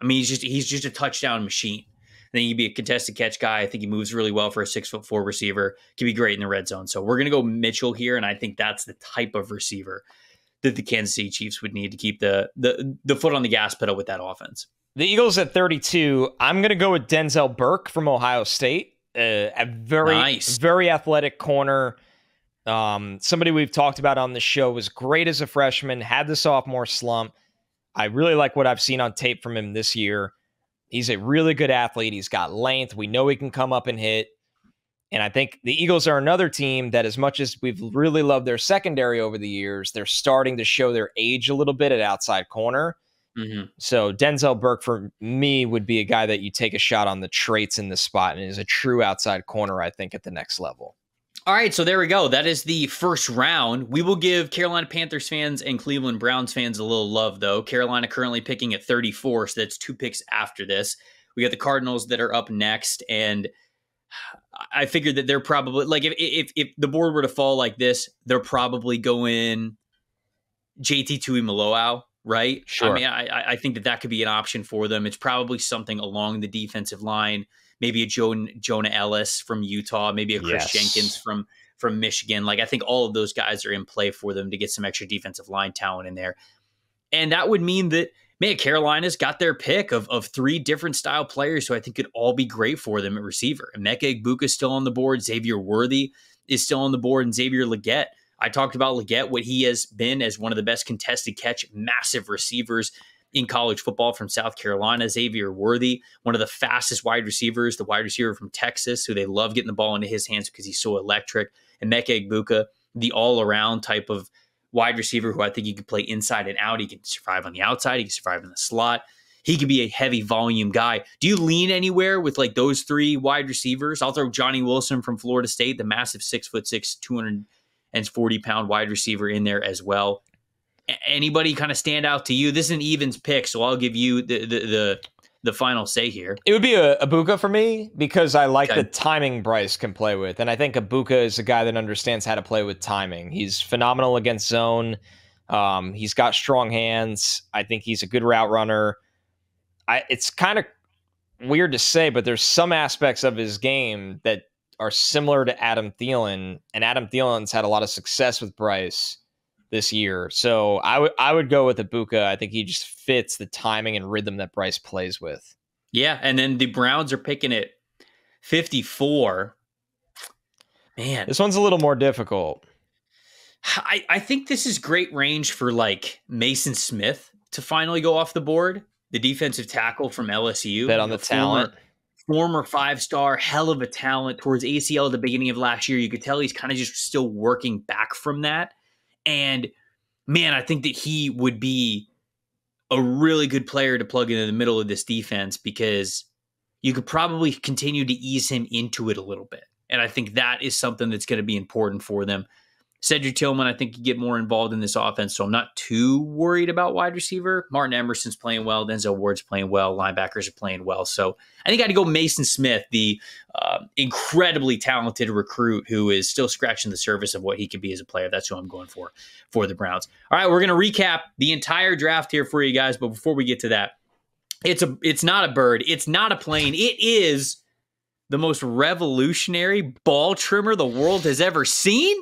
I mean, he's just a touchdown machine. I think he'd be a contested catch guy. I think he moves really well for a 6'4" receiver. Could be great in the red zone. So we're going to go Mitchell here, and I think that's the type of receiver that the Kansas City Chiefs would need to keep the foot on the gas pedal with that offense. The Eagles at 32. I'm going to go with Denzel Burke from Ohio State. A very athletic corner. Somebody we've talked about on the show, was great as a freshman, had the sophomore slump. I really like what I've seen on tape from him this year. He's a really good athlete. He's got length. We know he can come up and hit. And I think the Eagles are another team that, as much as we've really loved their secondary over the years, they're starting to show their age a little bit at outside corner. Mm-hmm. So Denzel Burke, for me, would be a guy that you take a shot on the traits in this spot, and is a true outside corner, I think, at the next level. All right, so there we go. That is the first round. We will give Carolina Panthers fans and Cleveland Browns fans a little love, though. Carolina currently picking at 34, so that's 2 picks after this. We got the Cardinals that are up next, and I figured that they're probably, like, if the board were to fall like this, they're probably going JT Tuimoloau, right? Sure. I mean, I think that could be an option for them. It's probably something along the defensive line. Maybe a Jonah Ellis from Utah, maybe a Chris Jenkins from Michigan. Like, I think all of those guys are in play for them to get some extra defensive line talent in there. And that would mean that, man, Carolina's got their pick of 3 different style players who I think could all be great for them at receiver. Emeka Egbuka is still on the board. Xavier Worthy is still on the board. And Xavier Legette. I talked about Legette, what he has been as one of the best contested catch, massive receivers in college football from South Carolina. Xavier Worthy, one of the fastest wide receivers, the wide receiver from Texas, who they love getting the ball into his hands because he's so electric. And Emeka Egbuka, the all-around type of wide receiver who I think he could play inside and out. He can survive on the outside. He can survive in the slot. He could be a heavy volume guy. Do you lean anywhere with like those 3 wide receivers? I'll throw Johnny Wilson from Florida State, the massive 6'6", 240-pound wide receiver in there as well. Anybody kind of stand out to you? This is an evens pick, so I'll give you the final say here. It would be a Egbuka for me, because I like the timing Bryce can play with. And I think Egbuka is a guy that understands how to play with timing. He's phenomenal against zone. He's got strong hands. I think he's a good route runner. It's kind of weird to say, but there's some aspects of his game that are similar to Adam Thielen. And Adam Thielen's had a lot of success with Bryce this year. So I would go with Egbuka. I think he just fits the timing and rhythm that Bryce plays with. Yeah, and then the Browns are picking at 54. Man. This one's a little more difficult. I think this is great range for like Mason Smith to finally go off the board, the defensive tackle from LSU. Bet on the talent. Former 5-star, hell of a talent towards ACL at the beginning of last year. You could tell he's kind of just still working back from that. And man, I think that he would be a really good player to plug into the middle of this defense, because you could probably continue to ease him into it a little bit. And I think that is something that's going to be important for them. Cedric Tillman, I think, could get more involved in this offense, so I'm not too worried about wide receiver. Martin Emerson's playing well. Denzel Ward's playing well. Linebackers are playing well. So I think I had to go Mason Smith, the incredibly talented recruit who is still scratching the surface of what he could be as a player. That's who I'm going for the Browns. All right, we're going to recap the entire draft here for you guys, but before we get to that, it's not a bird. It's not a plane. It is the most revolutionary ball trimmer the world has ever seen.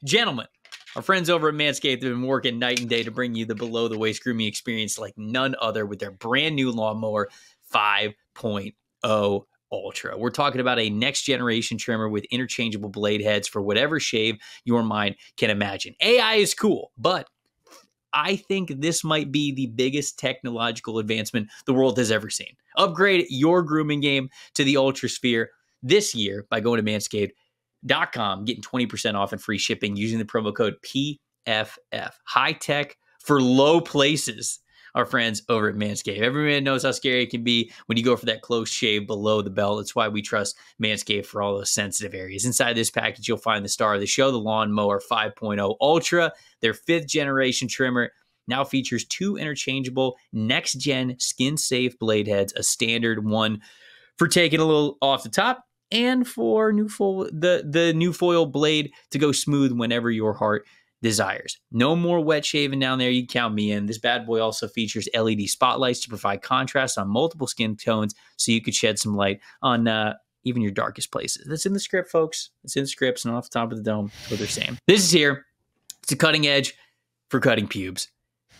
Gentlemen, our friends over at Manscaped have been working night and day to bring you the below-the-waist grooming experience like none other with their brand new Lawnmower 5.0 Ultra. We're talking about a next-generation trimmer with interchangeable blade heads for whatever shave your mind can imagine. AI is cool, but I think this might be the biggest technological advancement the world has ever seen. Upgrade your grooming game to the Ultra Sphere this year by going to Manscaped.com, getting 20% off and free shipping using the promo code PFF. High tech for low places. Our friends over at Manscaped. Everyone knows how scary it can be when you go for that close shave below the belt. That's why we trust Manscaped for all those sensitive areas. Inside this package, you'll find the star of the show, the Lawnmower 5.0 Ultra. Their 5th generation trimmer now features 2 interchangeable next-gen skin-safe blade heads, a standard one for taking a little off the top, and for the new foil blade to go smooth whenever your heart desires. No more wet shaving down there. You can count me in. This bad boy also features LED spotlights to provide contrast on multiple skin tones so you could shed some light on even your darkest places. That's in the script, folks. It's in the scripts and off the top of the dome. That's what they're saying. This is here. It's a cutting edge for cutting pubes.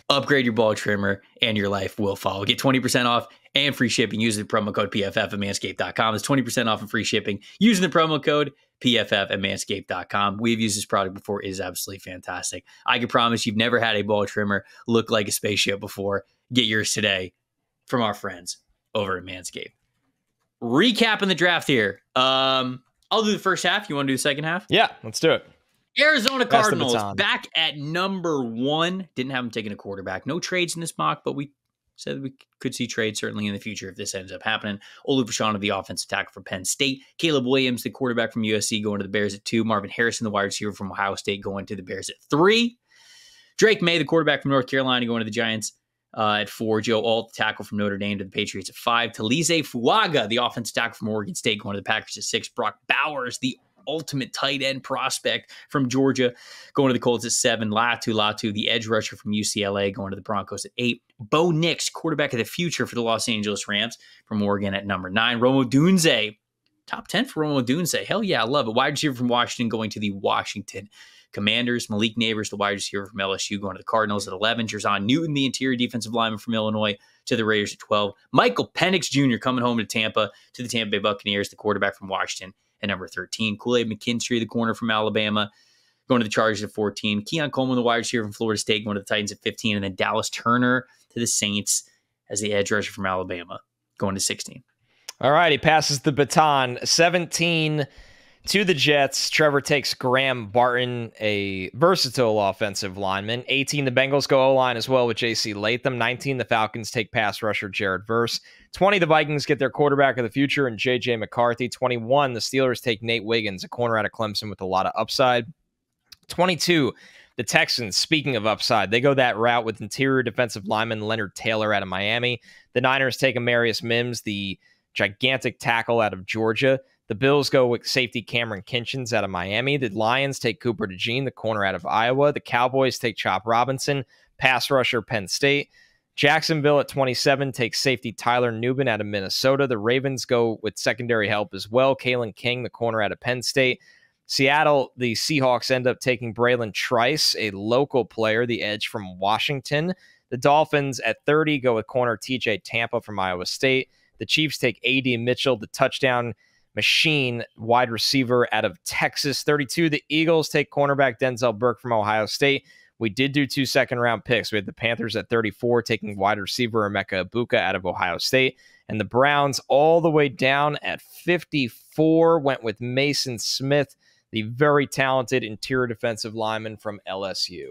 Upgrade your ball trimmer and your life will follow. Get 20% off and free shipping using the promo code PFF at manscaped.com. It's 20% off and free shipping using the promo code PFF at manscaped.com. We've used this product before. It is absolutely fantastic. I can promise you've never had a ball trimmer look like a spaceship before. Get yours today from our friends over at Manscaped. Recapping the draft here. I'll do the first half. You want to do the second half? Yeah, let's do it. Arizona Cardinals back at number 1. Didn't have them taking a quarterback. No trades in this mock, but we said we could see trades certainly in the future if this ends up happening. Olu Fashanu, the offensive tackle for Penn State. Caleb Williams, the quarterback from USC, going to the Bears at 2. Marvin Harrison, the wide receiver from Ohio State, going to the Bears at 3. Drake May, the quarterback from North Carolina, going to the Giants at 4. Joe Alt, the tackle from Notre Dame, to the Patriots at 5. Talize Fuaga, the offensive tackle from Oregon State, going to the Packers at 6. Brock Bowers, the ultimate tight end prospect from Georgia, going to the Colts at 7. Latu, the edge rusher from UCLA, going to the Broncos at 8. Bo Nix, quarterback of the future for the Los Angeles Rams, from Oregon at number 9. Rome Odunze, top 10 for Rome Odunze. Hell yeah, I love it. Wide receiver from Washington, going to the Washington Commanders. Malik Neighbors, the wide receiver from LSU, going to the Cardinals at 11. Jerzon Newton, the interior defensive lineman from Illinois, to the Raiders at 12. Michael Penix Jr. coming home to Tampa, to the Tampa Bay Buccaneers, the quarterback from Washington, at number 13. Kool-Aid McKinstry, the corner from Alabama, going to the Chargers at 14. Keon Coleman, the wide receiver from Florida State, going to the Titans at 15. And then Dallas Turner to the Saints as the edge rusher from Alabama, going to 16. All right, he passes the baton. 17 to the Jets. Trevor takes Graham Barton, a versatile offensive lineman. 18, the Bengals go O-line as well with J.C. Latham. 19, the Falcons take pass rusher Jared Verse. 20, the Vikings get their quarterback of the future and J.J. McCarthy. 21, the Steelers take Nate Wiggins, a corner out of Clemson with a lot of upside. 22, the Texans, speaking of upside, they go that route with interior defensive lineman Leonard Taylor out of Miami. The Niners take Amarius Mims, the gigantic tackle out of Georgia. The Bills go with safety Cameron Kinchins out of Miami. The Lions take Cooper DeJean, the corner out of Iowa. The Cowboys take Chop Robinson, pass rusher Penn State. Jacksonville at 27 takes safety Tyler Nubin out of Minnesota. The Ravens go with secondary help as well. Kalen King, the corner out of Penn State. Seattle, the Seahawks end up taking Braylon Trice, a local player, the edge from Washington. The Dolphins at 30 go with corner TJ Tampa from Iowa State. The Chiefs take A.D. Mitchell, the touchdown machine wide receiver out of Texas. 32, the Eagles take cornerback Denzel Burke from Ohio State. We did do 2 second-round picks. We had the Panthers at 34 taking wide receiver Emeka Ibuka out of Ohio State. And the Browns all the way down at 54 went with Mason Smith, the very talented interior defensive lineman from LSU.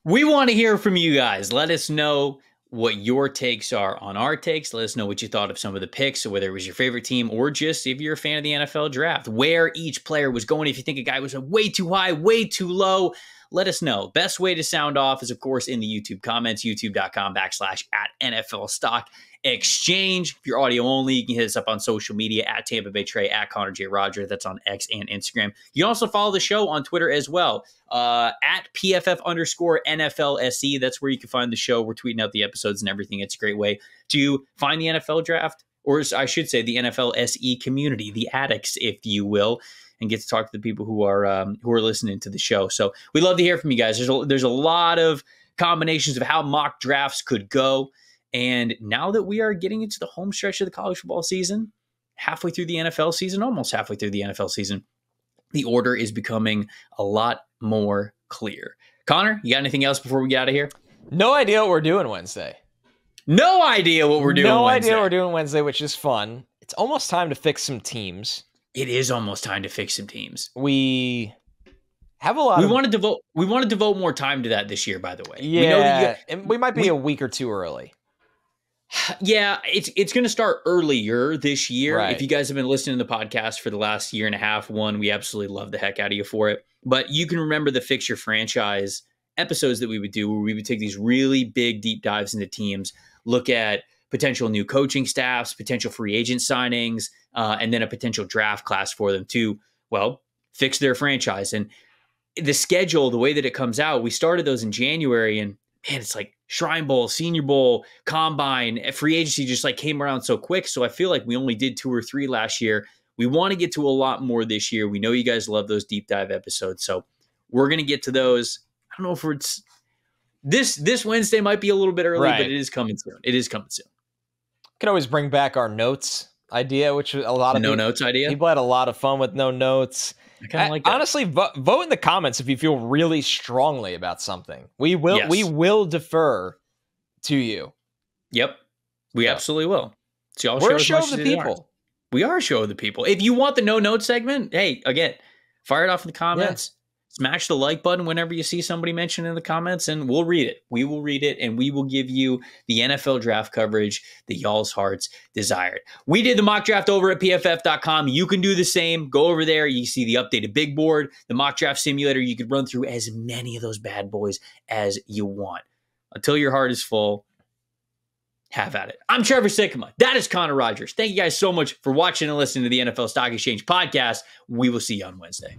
We want to hear from you guys. Let us know what your takes are on our takes. Let us know what you thought of some of the picks, whether it was your favorite team or just if you're a fan of the NFL draft, where each player was going. If you think a guy was way too high, way too low, let us know. Best way to sound off is, of course, in the YouTube comments, youtube.com/NFL Stock Exchange. If you're audio only, you can hit us up on social media at Tampa Bay Trey, at Connor J. Roger. That's on X and Instagram. You can also follow the show on Twitter as well, at PFF_NFLSE. That's where you can find the show. We're tweeting out the episodes and everything. It's a great way to find the NFL draft, or I should say the NFL SE community, the addicts, if you will, and get to talk to the people who are listening to the show. So we love to hear from you guys. There's a lot of combinations of how mock drafts could go. And now that we are getting into the home stretch of the college football season, halfway through the NFL season, almost halfway through the NFL season, the order is becoming a lot more clear. Connor, you got anything else before we get out of here? No idea what we're doing Wednesday. No idea what we're doing Wednesday. No idea what we're doing Wednesday, which is fun. It's almost time to fix some teams. It is almost time to fix some teams. We have a lot. We want to devote more time to that this year, by the way. Yeah, we know that we might be a week or two early. Yeah, it's going to start earlier this year. Right. If you guys have been listening to the podcast for the last year and a half, we absolutely love the heck out of you for it. But you can remember the Fix Your Franchise episodes that we would do, where we would take these really big deep dives into teams, look at potential new coaching staffs, potential free agent signings, and then a potential draft class for them to, well, fix their franchise. And the schedule, the way that it comes out, we started those in January, and man, it's like Shrine Bowl, Senior Bowl, Combine, free agency just like came around so quick. So I feel like we only did 2 or 3 last year. We want to get to a lot more this year. We know you guys love those deep dive episodes, so we're going to get to those. I don't know if it's this Wednesday might be a little bit early, but it is coming soon. It is coming soon. Could always bring back our notes idea, which a lot of no notes idea. People had a lot of fun with no notes. I kind of like that. Honestly, vote in the comments if you feel really strongly about something. We will defer to you. Yep, we absolutely will. So we're a show of the people. We are a show of the people. If you want the no note segment, hey, again, fire it off in the comments. Yeah. Smash the like button whenever you see somebody mention in the comments, and we'll read it. We will read it, and we will give you the NFL draft coverage that y'all's hearts desired. We did the mock draft over at pff.com. You can do the same. Go over there. You see the updated big board, the mock draft simulator. You could run through as many of those bad boys as you want. Until your heart is full, have at it. I'm Trevor Sikkema. That is Connor Rogers. Thank you guys so much for watching and listening to the NFL Stock Exchange podcast. We will see you on Wednesday.